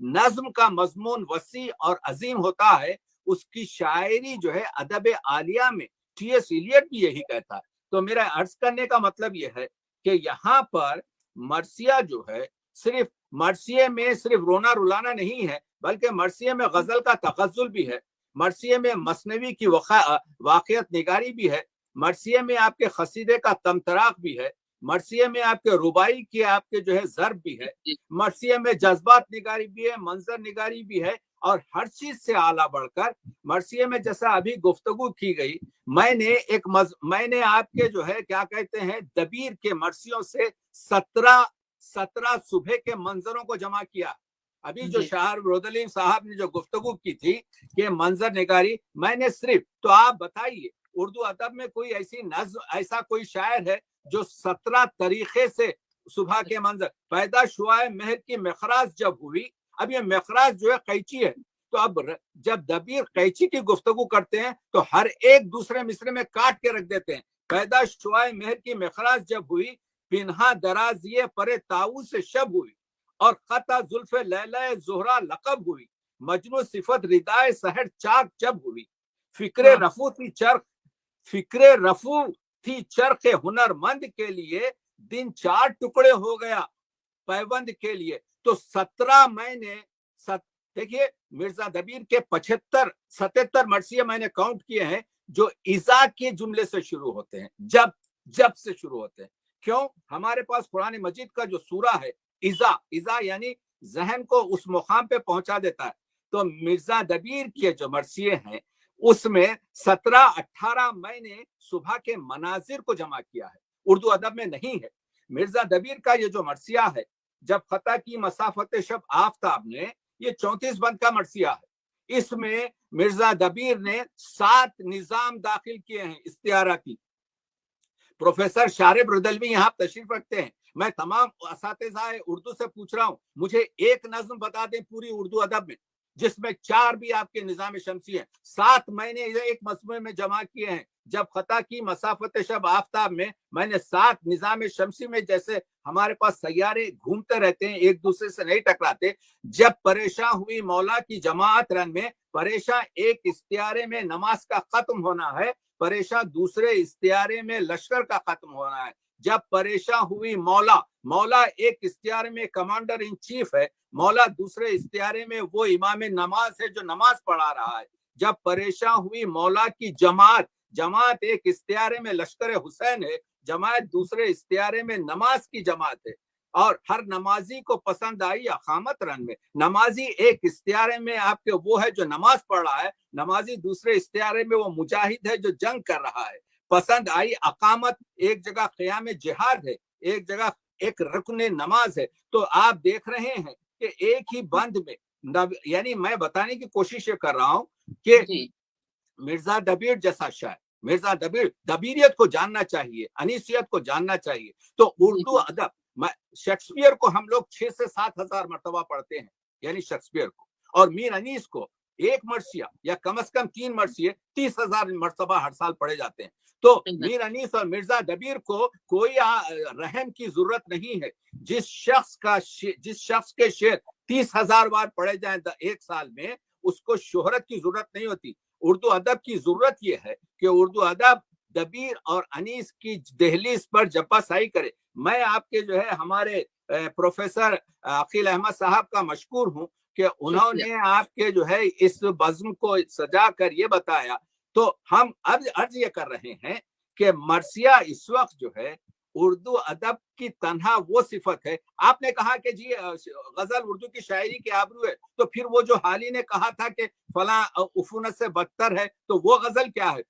नज्म का मजमून वसी और अजीम होता है, उसकी शायरी जो है अदब आलिया में, टी.एस. इलियट भी यही कहता है। तो मेरा अर्ज करने का मतलब यह है कि यहाँ पर मरसिया जो है, सिर्फ मरसिये में सिर्फ रोना रुलाना नहीं है, बल्कि मरसिये में गजल का तगज़्ज़ुल भी है, मरसिये में मसनवी की वाक़ियत निगारी भी है, मरसिये में आपके खसीदे का तमतराक भी है, मरसिये में आपके रुबाई की आपके जो है ज़र्ब भी है, मरसिये में जज्बात निगारी भी है, मंजर निगारी भी है, और हर चीज से आला बढ़कर मरसिये में, जैसा अभी गुफ्तगू की गई, मैंने आपके जो है क्या कहते हैं दबीर के मरसियों से 17 सुबह के मंजरों को जमा किया। अभी जो शायर रोदली साहब ने जो गुफ्तगू की थी कि मंजर निगारी, मैंने सिर्फ, तो आप बताइए उर्दू अदब में कोई ऐसी नज़्म, ऐसा कोई शायर है जो 17 तरीके से सुबह के मंजर, पैदा शुआए मेहर की मखराज जब हुई, अब ये मखराज जो है कैची है, तो अब जब दबीर कैची की गुफ्तगू करते हैं तो हर एक दूसरे मिसरे में काट के रख देते हैं। पैदा शुआए मेहर की मखराज जब हुई, पिन्हा दराजिए परे ताऊ से शब हुई, और खता जुल्फे लैला ज़ोहरा लक़ब हुई, मजनू सिफत रिदाए सहर चाक जब हुई, फिक्रे रफू थी चरख हुनरमंद के लिए, दिन 4 टुकड़े हो गया पैबंद के लिए। तो 17 महीने, देखिए मिर्जा दबीर के 77 मरसिये मैंने काउंट किए हैं जो इज़ा के जुमले से शुरू होते हैं, जब से शुरू होते हैं। क्यों? हमारे पास कुरान मजीद का जो सूरा है इज़ा यानी जहन को उस मुकाम पे पहुंचा देता है। तो मिर्जा दबीर के जो मरसिये हैं उसमें 17-18 महीने सुबह के मनाजिर को जमा किया है, उर्दू अदब में नहीं है। मिर्जा दबीर का ये जो मरसिया है, जब खता की मसाफत शब आफ्ताब ने, ये 34 बंद का मरसिया है। इसमें मिर्जा दबीर ने 7 निजाम दाखिल किए हैं इस्तियाराती। प्रोफेसर शारिब रुदलवी यहाँ तशरीफ रखते हैं। मैं तमाम असातिज़ाए उर्दू से पूछ रहा हूँ, मुझे एक नज्म बता दें पूरी उर्दू अदब में जिसमें 4 भी आपके निजाम शमसी हैं। 7 महीने एक मजमूए में जमा किए हैं। जब खता की मसाफत शब आफ्ताब में मैंने 7 निजाम शमसी में, जैसे हमारे पास सैयारे घूमते रहते हैं, एक दूसरे से नहीं टकराते। जब परेशान हुई मौला की जमात रन में, परेशान एक इस्तियारे में नमाज का खत्म होना है, परेशान दूसरे इस्तियारे में लश्कर का खत्म होना है। जब परेशान हुई मौला एक इस्तियारे में कमांडर इन चीफ है, मौला दूसरे इस्तियारे में वो इमाम नमाज है जो नमाज पढ़ा रहा है। जब परेशान हुई मौला की जमात, जमात एक इस्तियारे में लश्कर हुसैन है, जमात दूसरे इस्तियारे में नमाज की जमात है, और हर नमाजी को पसंद आई अकामत रन में। नमाजी एक इस्तियारे में आपके वो है जो नमाज पढ़ रहा है, नमाजी दूसरे इस्तियारे में वो मुजाहिद है जो जंग कर रहा है। पसंद आई अकामत, एक जगह क़याम जिहाद है, एक जगह एक रुकन नमाज है। तो आप देख रहे हैं कि एक ही बंद में, यानी मैं बताने की कोशिश कर रहा हूं कि मिर्जा दबीर जैसा शायर, मिर्जा दबीरियत को जानना चाहिए, अनीसियत को जानना चाहिए। तो उर्दू अदब, शेक्सपियर को हम लोग 6 से 7 हजार मरतबा पढ़ते हैं, यानी शेक्सपियर को, और मीर अनीस को एक मरसिया या कम से कम 3 मरसिए 30,000 मरतबा हर साल पढ़े जाते हैं। तो मीर अनीस और मिर्जा दबीर को कोई रहम की जरूरत नहीं है। जिस शख्स के शेर 30,000 बार पढ़े जाए एक साल में, उसको शोहरत की जरूरत नहीं होती। उर्दू अदब की जरूरत यह है कि उर्दू अदब दबीर और अनीस की दहलीज पर जब्बासाई करे। मैं आपके जो है हमारे प्रोफेसर अकील अहमद साहब का मशकूर हूं कि उन्होंने आपके जो है इस बज़्म को सजा कर ये बताया। तो हम अर्ज ये कर रहे हैं कि मरसिया इस वक्त जो है उर्दू अदब की तन्हा वो सिफत है। आपने कहा कि जी गजल उर्दू की शायरी के आबरू है, तो फिर वो जो हाली ने कहा था कि फला उफूनत से बदतर है, तो वो गजल क्या है?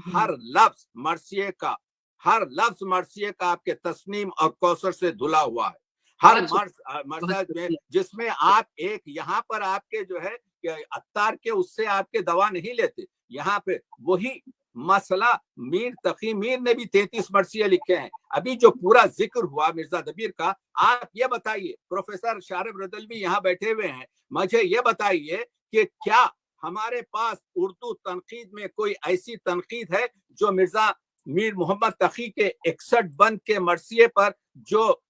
हर लफ्ज मरसिए का, हर लफ्ज मरसिए का आपके तस्नीम और कौसर से धुला हुआ है। हर मर्ज में जिसमें आप एक यहाँ पर आपके जो है अत्तार के उससे आपके दवा नहीं लेते, यहाँ पे वही मसला मीर तकी मीर ने भी 33 मरसिए लिखे हैं। अभी जो पूरा जिक्र हुआ मिर्जा दबीर का, आप ये बताइए, प्रोफेसर शारिब रदलवी यहाँ बैठे हुए हैं, मुझे ये बताइए कि क्या हमारे पास उर्दू तनकीद में कोई ऐसी तनकीद है जो मिर्जा मीर मोहम्मद तकी के 61 बंद के मरसिए पर जो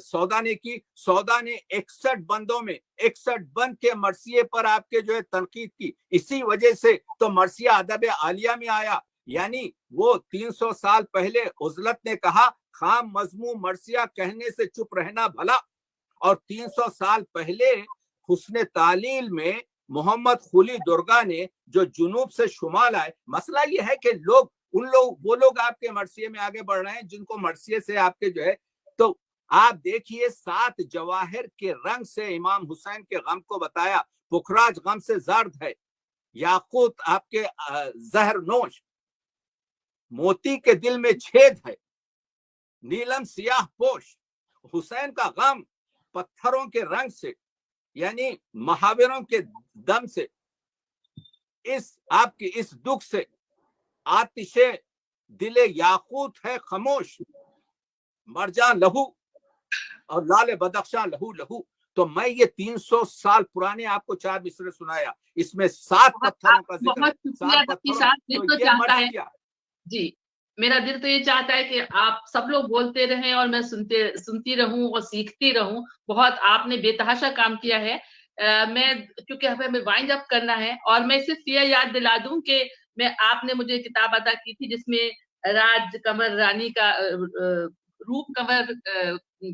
सौदा ने की, सौदा ने 61 बंदों में 61 बंद के मरसिए पर आपके जो है तनकीद की। इसी वजह से तो मरसिया अदब आलिया में आया। यानी वो 300 साल पहले उजलत ने कहा खाम मजमू मरसिया कहने से चुप रहना भला, और 300 साल पहले हुस्न तालील में मोहम्मद खुली दुर्गा ने जो जुनूब से शुमाल आए। मसला ये है कि वो लोग आपके मरसिए में आगे बढ़ रहे हैं जिनको मरसिए से आपके जो है, तो आप देखिए 7 जवाहिर के रंग से इमाम हुसैन के गम को बताया। पुखराज गम से जर्द है, याकूत आपके जहर नोश, मोती के दिल में छेद है, नीलम सियाह पोश। हुसैन का गम पत्थरों के रंग से, यानी महावीरों के दम से, इस आपकी इस दुख से आतिशे दिले याकूत है खमोश, मरजान लहू और लाल बदख्शां लहू लहू। तो मैं ये 300 साल पुराने आपको 4 मिसरे सुनाया, इसमें 7 पत्थरों का जिक्र है। 7 पत्थरों जी, मेरा दिल तो ये चाहता है कि आप सब लोग बोलते रहें और मैं सुनती रहूं और सीखती रहूं। बहुत आपने बेतहाशा काम किया है। मैं क्योंकि हमें वाइंड अप करना है, और मैं सिर्फ ये याद दिला दूं कि आपने मुझे किताब अता की थी जिसमें राज कंवर रानी का रूप कंवर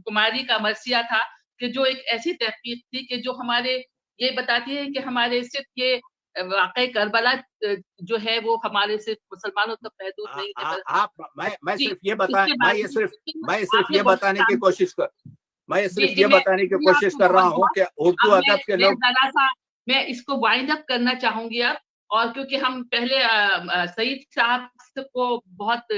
कुमारी का मरसिया था, कि जो एक ऐसी तहकीक थी कि जो हमारे ये बताती है कि हमारे सिर्फ ये वाकई करबला जो है वो हमारे सिर्फ मुसलमानों तक महदूद नहीं है। मैं सिर्फ ये बताने की कोशिश कर रहा हूँ कि उर्दू अदब के लोग, मैं इसको वाइंड अप करना चाहूंगी अब। और क्योंकि हम पहले सईद साहब को बहुत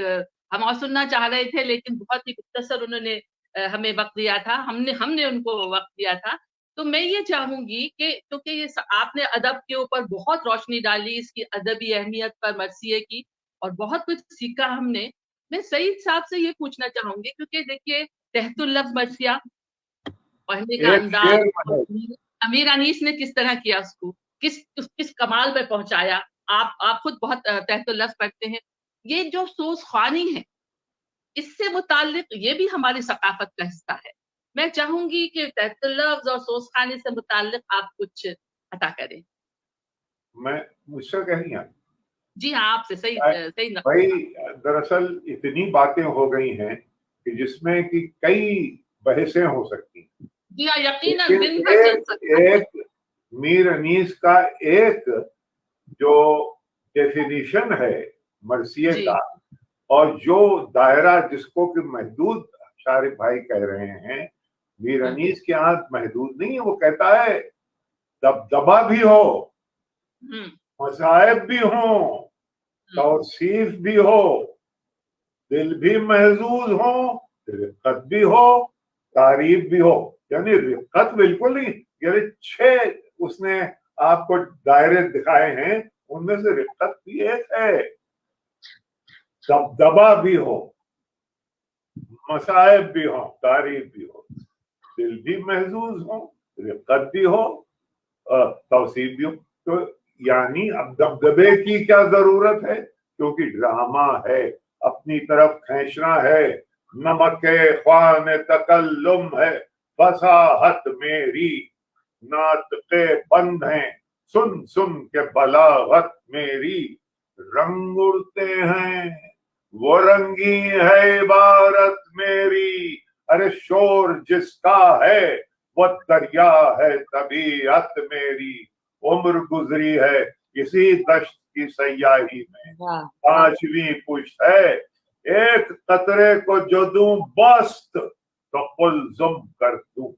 हम सुनना चाह रहे थे, लेकिन बहुत ही मुख्तसर उन्होंने हमें वक्त दिया था, हमने उनको वक्त दिया था। तो मैं ये चाहूंगी कि क्योंकि ये आपने अदब के ऊपर बहुत रोशनी डाली, इसकी अदबी अहमियत पर, मरसिए की, और बहुत कुछ सीखा हमने। मैं सईद साहब से ये पूछना चाहूंगी, क्योंकि देखिए तहतुल लफ्ज़ मरसिया पढ़ने का अंदाज अमीर अनीस ने किस तरह किया, उसको किस कमाल पे पहुंचाया। आप खुद बहुत तहतुल लफ्ज़ पढ़ते हैं। ये जो सोस ख़्वानी है, इससे मुताल्लिक ये भी हमारी सकाफत का हिस्सा है। मैं चाहूंगी कि तहतुल लफ्ज़ और सोस ख़्वानी से मुताल्लिक आप कुछ अता करें। मैं मुझसे कहीं जी हाँ, आपसे सही भाई, दरअसल इतनी बातें हो गई हैं कि जिसमें कि कई बहसें हो सकती हैं। जी हाँ, यकीनन दिन भर चल सकता है। एक मीर अनीस का एक जो डेफिनेशन है मरसिए जी। का, और जो दायरा जिसको कि महदूद शारिफ भाई कह रहे हैं, मीर अनीस के यहाँ महदूद नहीं है। वो कहता है दबदबा भी हो, मसाइब भी हो, तौसीफ भी हो, दिल भी महजूज हो, रिक्कत भी हो, तारीफ भी हो। यानी रिक्कत बिल्कुल नहीं, यानी 6 उसने आपको दायरे दिखाए हैं, उनमें से रिक्कत भी एक है। दबदबा भी हो, मसाइब भी हो, तारीफ भी हो, दिल भी महजूज हो, रिक्कत भी हो, तौसीफ भी हो। तो यानी अब दबदबे की क्या जरूरत है, क्योंकि ड्रामा है, अपनी तरफ खींचना है। नमके ख्वान तकल्लुम है, फसाहत मेरी, नातके बंद हैं, सुन सुन के बलागत मेरी। रंग उड़ते हैं, वो रंगी है इबारत मेरी। अरे शोर जिसका है, वो दरिया है तबीयत मेरी। उम्र गुजरी है इसी दश्त की सयाही में, 5वीं पुश्त है। एक कतरे को जो दूं बस्त, तो कुलजुम कर दूं।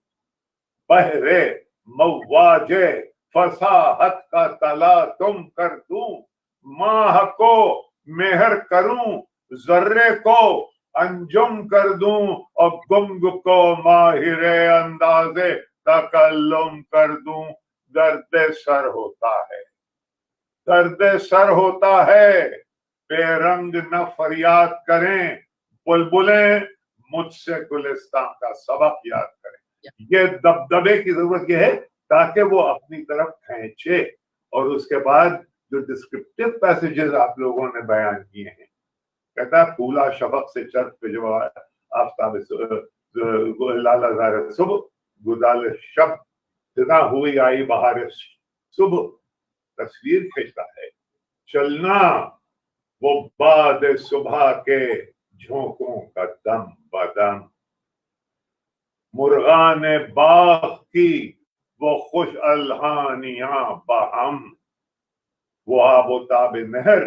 बहरे मवाजे फसाहत का तला तुम कर दूं। माह को मेहर करूं, जर्रे को अंजुम कर दूं, और गुंग को माहिरे अंदाजे तकल्लुम कर दूं। दर्द सर होता है, दर्द सर होता है, बेरंग न फरियाद करें। बुलबुलें मुझसे गुलिस्तान का सबक याद करें। ये दबदबे की जरूरत ये है ताकि वो अपनी तरफ खींचे। और उसके बाद जो डिस्क्रिप्टिव पैसेजेस आप लोगों ने बयान किए हैं, कहता है फूला शफक से चर्च पे जो आफ्ताब लाला ज़ाहिर सुबह, गुदाल शब फिजा हुई आई बहार सुबह। तस्वीर खींचता है चलना वो बाद सुबह के झोंकों का दम बदम। मुर्गान बाग की वो खुश अल्हानियां बहम। वो आबो ताब नहर,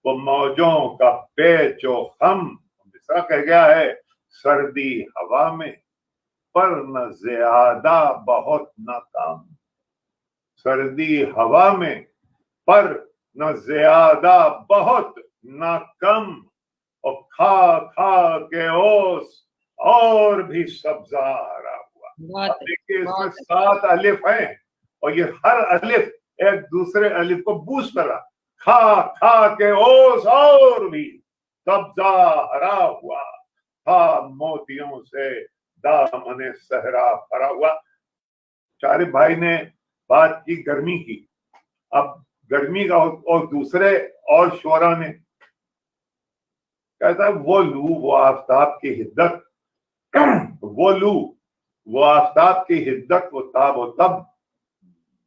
वो मौजों का पेचो खम। मिसरा कह गया है सर्दी हवा में, पर न ज्यादा बहुत न कम। सर्दी हवा में, पर न ज्यादा बहुत न कम। और खा खा के ओस और भी सब्जा हरा हुआ। अब देखिए इसमें 7 अलिफ हैं, और ये हर अलिफ एक दूसरे अलिफ को बूस्ट कर रहा। खा खा के ओस और भी सब्जा हरा हुआ, था मोतियों से दामने सहरा भरा हुआ। शारिफ भाई ने बात की गर्मी की, अब गर्मी का और दूसरे और शोरा ने कहता है वो लू वो आफ्ताब की हिद्दत, वो लू वो आफ्ताब की हिद्दत, वो ताब वो तब,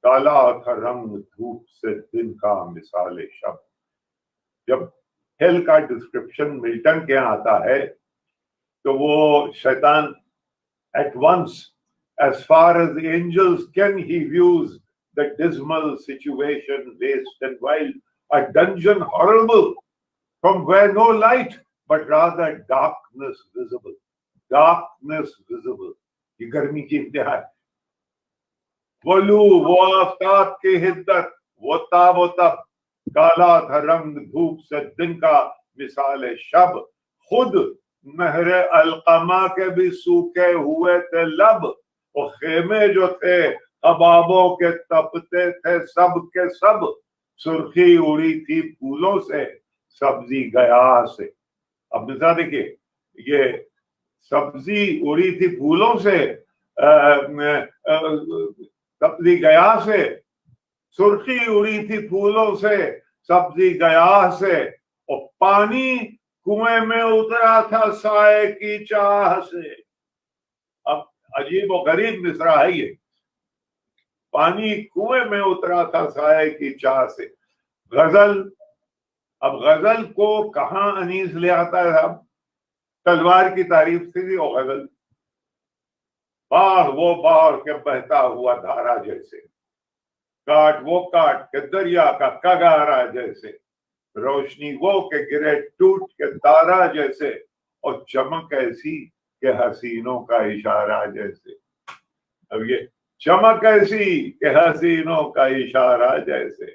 काला था रंग धूप से दिन का मिसाल शब। जब हेल का डिस्क्रिप्शन मिल्टन के यहाँ आता है तो वो शैतान at once, as far as the angels can, he views the dismal situation, waste and wild, a dungeon horrible, from where no light, but rather darkness visible. Darkness visible. ये गर्मी की इंतहा है। वो लू वो आफ्ताब की हिद्दत, वो ताब वो तब, काला था रंग धूप से दिन का मिसाल शब। खुद नहर अलकमा के भी सूखे हुए थे लब, और खेमे जो थे अबाबों के तपते थे सब के सब। सुर्खी उड़ी थी फूलों से, सब्जी गया से। अब मिसाल देखिए, ये सब्जी उड़ी थी फूलों से, सब्जी गया से, सुर्खी उड़ी थी फूलों से, सब्जी गया से। और पानी कुएं में उतरा था साए की चाह से। अब अजीब और गरीब मिसरा है ये, पानी कुएं में उतरा था साए की चाह से। गजल, अब गजल को कहाँ अनीस ले आता है साहब? तलवार की तारीफ से थी और गजल, बाढ़ वो बाढ़ के बहता हुआ धारा जैसे, काट वो काट के दरिया का कगारा जैसे। रोशनी वो के गिरे टूट के तारा जैसे, और चमक ऐसी के हसीनों का इशारा जैसे। अब ये चमक ऐसी के हसीनों का इशारा जैसे,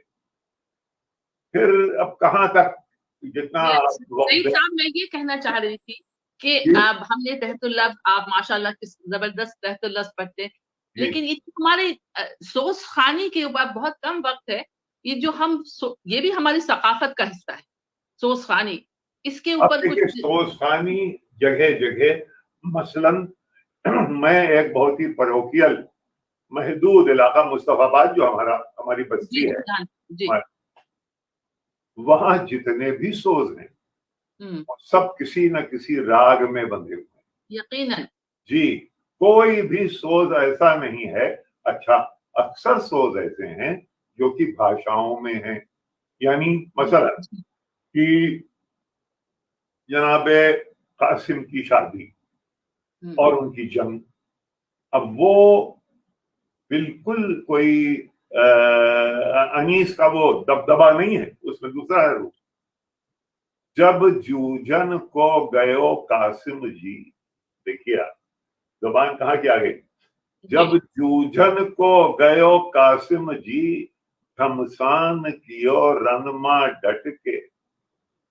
फिर अब कहाँ तक जितना सही साहब, मैं ये कहना चाह रही थी कि अब हमने तहतुल लफ्ज़, आप माशाल्लाह किस जबरदस्त तहतुल लफ्ज़ पढ़ते, लेकिन ये हमारे सोच खानी के ऊपर बहुत कम वक्त है। ये जो हम ये भी हमारी सकाफत का हिस्सा है, सोच खानी। इसके ऊपर कुछ सोच खानी जगह जगह, मसलन मैं एक बहुत ही परोकियल महदूद इलाका मुस्तफाबाद जो हमारी बस्ती है, जी। वहां जितने भी सोज हैं सब किसी न किसी राग में बंधे हुए हैं, यकीनन जी। कोई भी सोज ऐसा नहीं है, अच्छा अक्सर सोज ऐसे हैं जो कि भाषाओं में हैं, यानी मसलन कि जनाबे कासिम की शादी और उनकी जंग, अब वो बिल्कुल कोई अनीस का वो दबदबा नहीं है, उसमें दूसरा है रूप। जब जूझन को गयो कासिम जी, देखिए जुबान कहाँ की आ गई, जब जूझन को गयो कासिम जी, घमसान कियो रनमा डट के,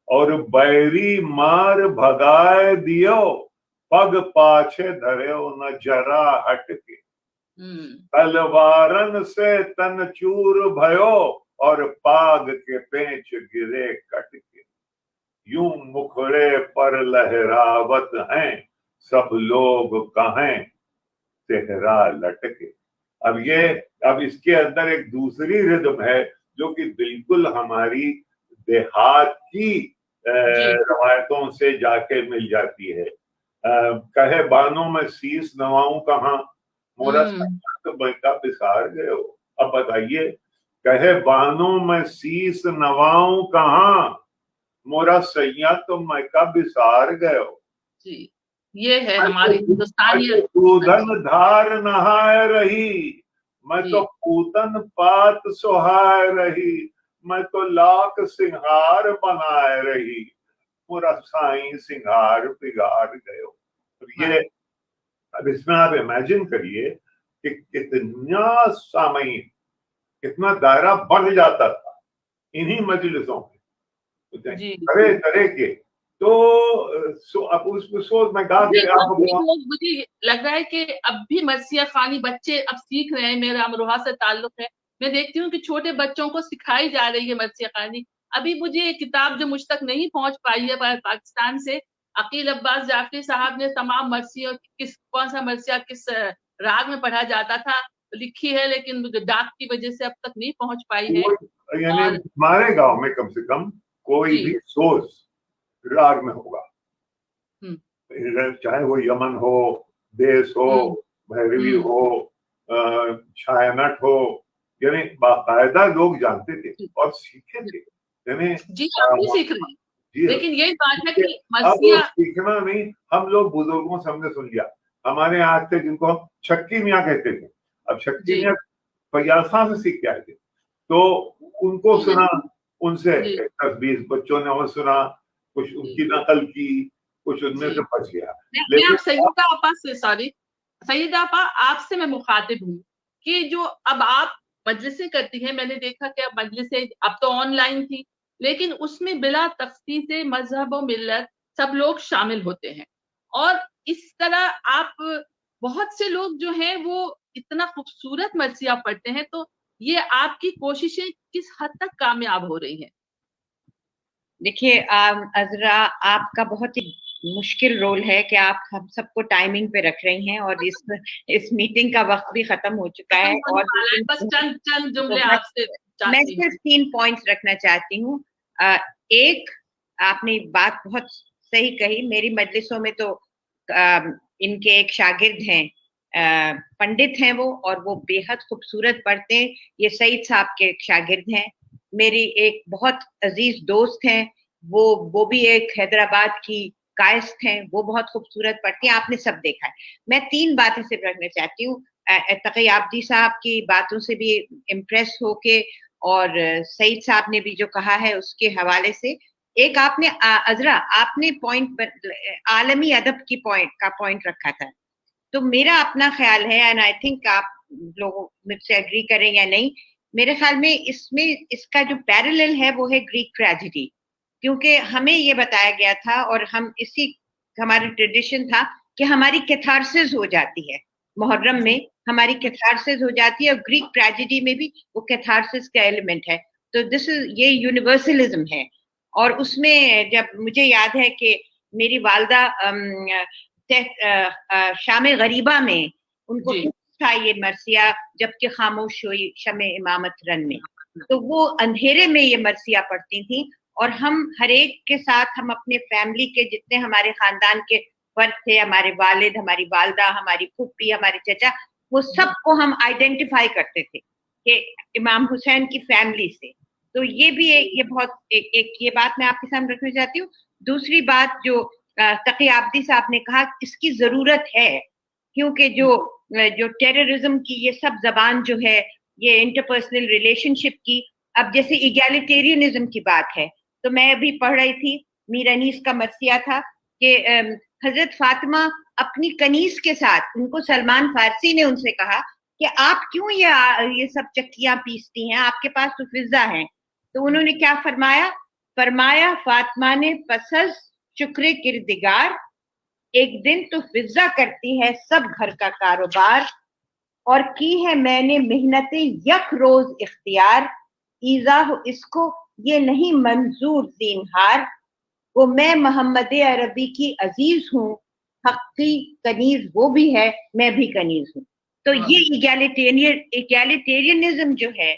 और बैरी मार भगाए दियो, पग पाछे धर्यो न जरा हट के, तलवारन से तन चूर भयो, और पाग के पेंच गिरे कट के, यूं मुखड़े पर लहरावत हैं, सब लोग कहें सेहरा लटके। अब इसके अंदर एक दूसरी रिदम है जो कि बिल्कुल हमारी देहात की रवायतों से जाके मिल जाती है। कहे बानों में शीश नवाऊं कहाँ, मोरा तो बैठा पिसार गए हो। अब बताइए, कहे बानों में शीश नवाऊं कहाँ, मोरा सैया तो मैका बिसार गए हो। जी, ये है हमारी हिंदुस्तानी पूतन धार नहाए रही, मैं तो पूतन पात सुहाए रही, मैं तो लाख सिंहार बनाए रही, पूरा साईं सिंहार बिगाड़ गए। तो ये अब इसमें आप इमेजिन करिए कि कितना सामयिन, कितना दायरा बढ़ जाता था इन्हीं मजलिसों में, तरह तरह के। तो अब उसको सोच में गा के मुझे लग रहा है कि अब भी मरसिया खानी बच्चे अब सीख रहे हैं। मेरा अमरोहा से ताल्लुक है, मैं देखती हूँ कि छोटे बच्चों को सिखाई जा रही है मरसिया खानी। अभी मुझे एक किताब जो मुझ तक नहीं पहुंच पाई है पाकिस्तान से, अकील अब्बास जाफरी साहब ने तमाम मरसियों कौन सा मरसिया किस राग में पढ़ा जाता था लिखी है, लेकिन डाक की वजह से अब तक नहीं पहुंच पाई है। यानी हमारे गांव में कम से कम कोई भी सोच राग में होगा, चाहे वो यमन हो, देश हो, भैरवी हो, छायानट हो, यानी बाकायदा लोग जानते थे और सीखे थे। यानी जी आप भी सीख रहे हैं, लेकिन यही बात है कि अब सीखना नहीं, हम लोग बुजुर्गों से हमने सुन लिया। हमारे यहाँ थे जिनको हम छक्की मियाँ कहते थे, अब छक्की मियाँ फयासा से सीख के आए थे, तो उनको सुना, उनसे 10-20 बच्चों ने और सुना, कुछ उनकी नकल की, कुछ उनमें से बच गया। लेकिन सईदा आपा से, सॉरी सईदा आपा, आपसे मैं मुखातिब हूँ कि जो अब आप मजलिसें करती हैं, मैंने देखा कि अब मजलिसें अब तो ऑनलाइन थी, लेकिन उसमें बिला तख्सीस मजहब और मिल्लत सब लोग शामिल होते हैं, और इस तरह आप बहुत से लोग जो हैं वो इतना खूबसूरत मरसिया पढ़ते हैं। तो ये आपकी कोशिशें किस हद तक कामयाब हो रही हैं? देखिए अज़रा, आपका बहुत ही मुश्किल रोल है कि आप हम सबको टाइमिंग पे रख रही हैं, और इस मीटिंग का वक्त भी खत्म हो चुका है, और बस चंद जुमले आपसे मैं सिर्फ 3 पॉइंट्स रखना चाहती हूँ। एक, आपने बात बहुत सही कही, मेरी मजलिसों में तो इनके एक शागिर्द हैं, पंडित हैं वो, और वो बेहद खूबसूरत पढ़ते हैं। ये सईद साहब के एक शागिर्द हैं। मेरी एक बहुत अजीज दोस्त हैं, वो भी एक हैदराबाद की कायस्थ हैं, वो बहुत खूबसूरत पढ़ती हैं, आपने सब देखा है। मैं 3 बातें सिर्फ रखना चाहती हूँ। तकी आबदी साहब की बातों से भी इम्प्रेस होके اور سعید صاحب نے بھی جو کہا ہے اس کے حوالے سے. ایک آپ نے عذرا آپ نے پوائنٹ پر عالمی ادب کی پوائنٹ رکھا تھا, تو میرا اپنا خیال ہے, اینڈ آئی تھنک آپ لوگ مجھ سے ایگری کریں یا نہیں, میرے خیال میں اس کا جو پیرلل ہے وہ ہے گریک ٹریجڈی, کیونکہ ہمیں یہ بتایا گیا تھا اور ہماری ٹریڈیشن تھا کہ ہماری کیتھارسس ہو جاتی ہے محرم میں, ہماری کیتھارسس ہو جاتی ہے, اور گریک ٹریجڈی میں بھی وہ کیتھارسس کا ایلیمنٹ ہے. تو یہ یونیورسلزم ہے. اور اس میں جب مجھے یاد ہے کہ میری والدہ شام غریبہ میں ان کو تھا یہ مرثیہ, جبکہ خاموش ہوئی شمع امامت رن میں, تو وہ اندھیرے میں یہ مرثیہ پڑھتی تھیں, اور ہم ہر ایک کے ساتھ, ہم اپنے فیملی کے جتنے ہمارے خاندان کے فرد تھے, ہمارے والد, ہماری والدہ, ہماری پھوپھی, ہمارے چچا, وہ سب کو ہم آئیڈینٹیفائی کرتے تھے کہ امام حسین کی فیملی سے. تو یہ بھی یہ بہت ایک یہ بات میں آپ کے سامنے رکھنا چاہتی ہوں. دوسری بات جو تقی عابدی صاحب نے کہا, اس کی ضرورت ہے, کیونکہ جو ٹیررزم کی یہ سب زبان جو ہے, یہ انٹرپرسنل ریلیشن شپ کی, اب جیسے ایگیلیٹیرینزم کی بات ہے, تو میں ابھی پڑھ رہی تھی, میر انیس کا مرثیہ تھا کہ حضرت فاطمہ اپنی کنیز کے ساتھ, ان کو سلمان فارسی نے ان سے کہا کہ آپ کیوں یہ سب چکیاں پیستی ہیں, آپ کے پاس تو فضہ ہیں. تو انہوں نے کیا فرمایا فاطمہ نے پس از شکر کردگار, ایک دن تو فضہ کرتی ہے سب گھر کا کاروبار, اور کی ہے میں نے محنت یک روز اختیار, ایزا اس کو یہ نہیں منظور زینہار, وہ میں محمد عربی کی عزیز ہوں, حق کی کنیز وہ بھی ہے, میں بھی کنیز ہوں. تو یہ ایگیلیٹیرینزم جو ہے,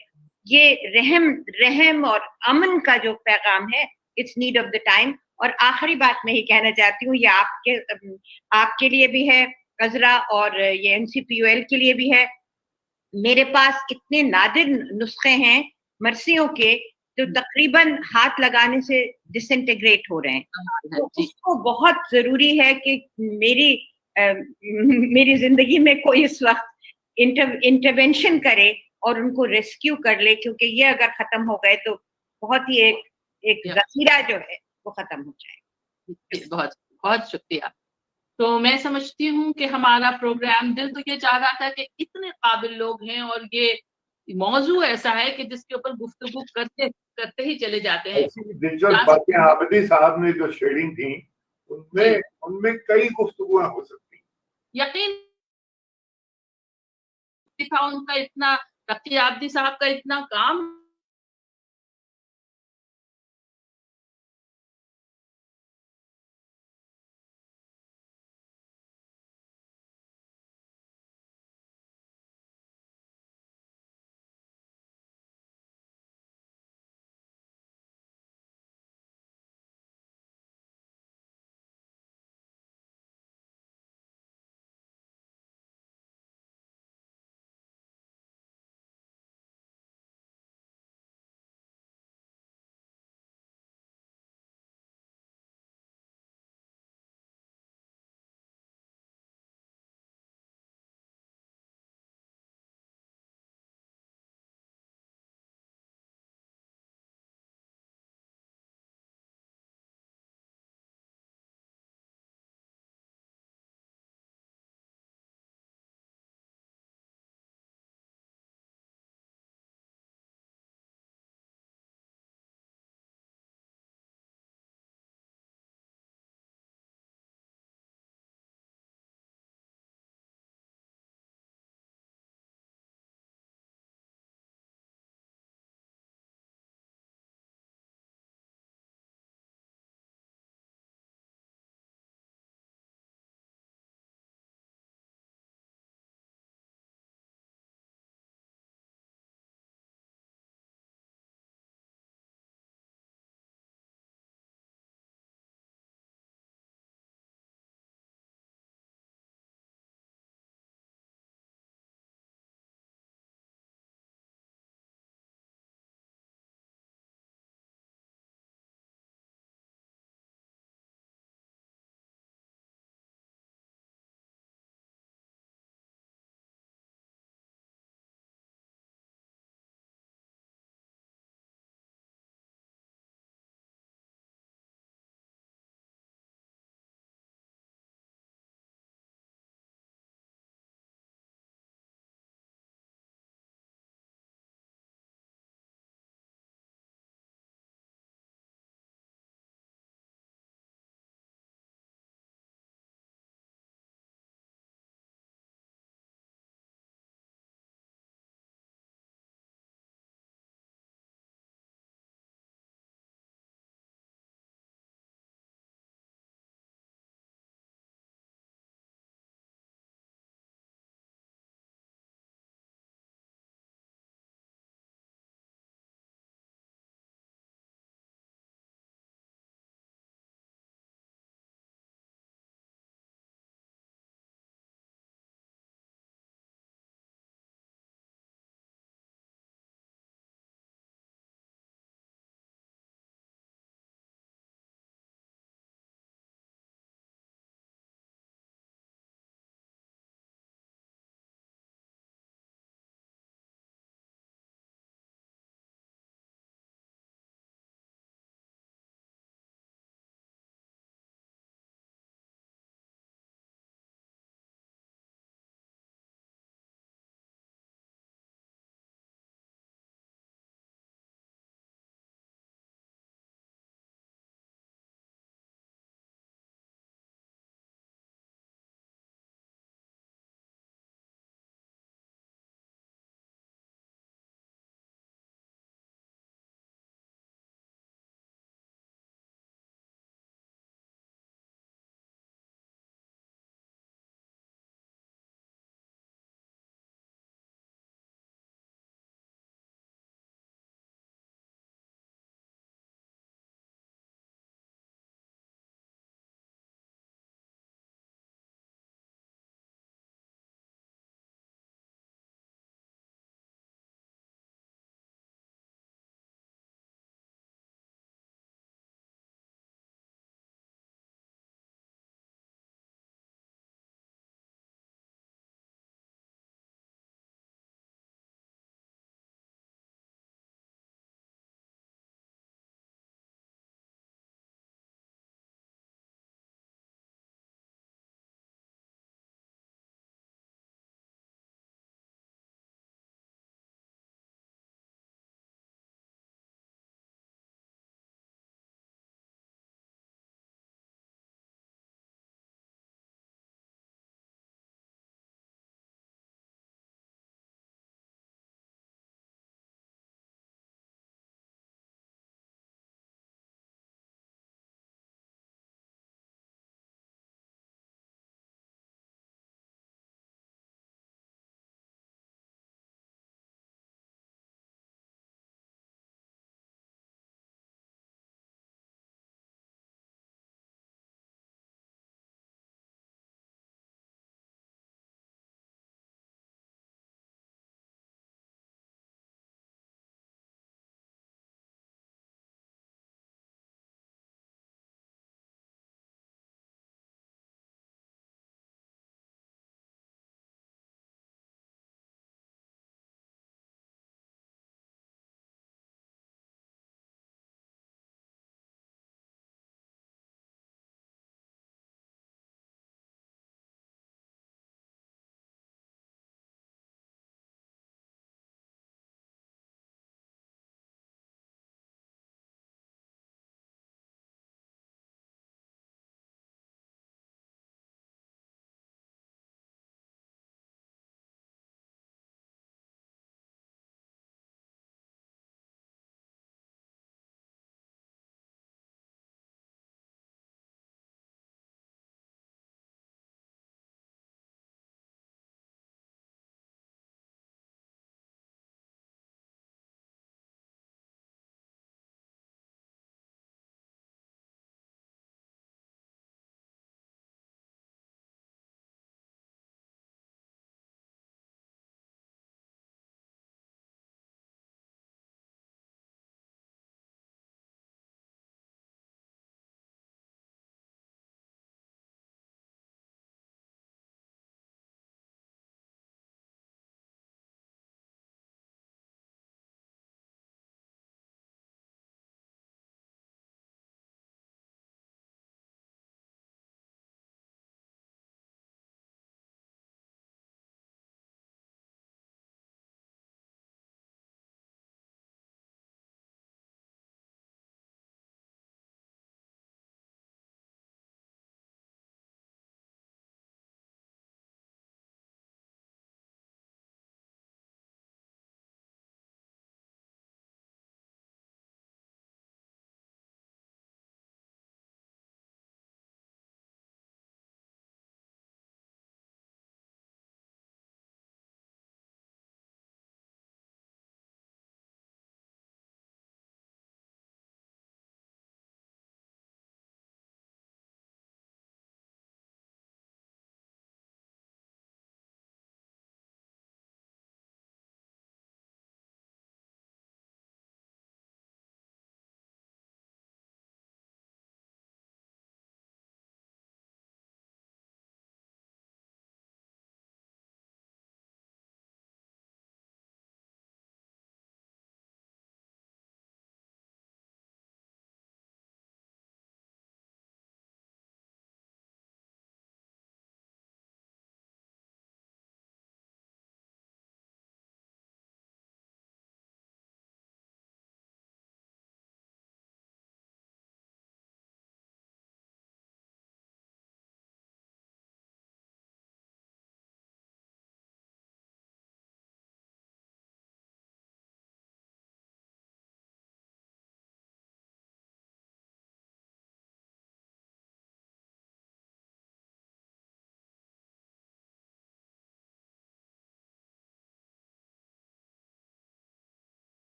یہ رحم اور امن کا جو پیغام ہے, its need of the time. اور آخری بات میں ہی کہنا چاہتی ہوں, یہ آپ کے لیے بھی ہے عذرا, اور یہ NCPUL کے لیے بھی ہے. میرے پاس اتنے نادر نسخے ہیں مرثیوں کے جو تقریباً ہاتھ لگانے سے ڈس انٹیگریٹ ہو رہے ہیں. تو اس کو بہت ضروری ہے کہ میری زندگی میں کوئی اس وقت انٹرونشن کرے اور ان کو ریسکیو کر لے, کیونکہ یہ اگر ختم ہو گئے تو بہت ہی ایک ذخیرہ جو ہے وہ ختم ہو جائے. بہت بہت شکریہ. تو میں سمجھتی ہوں کہ ہمارا پروگرام دل تو یہ چاہ رہا تھا کہ اتنے قابل لوگ ہیں, اور یہ موضوع ایسا ہے کہ جس کے اوپر گفتگو کرتے ہی چلے جاتے ہیں. دلچسپ باتیں عابدی صاحب نے جو شیئرنگ تھی, ان میں کئی گفتگویں ہو سکتی. یقین تھا ان کا اتنا, تقی عابدی صاحب کا اتنا کام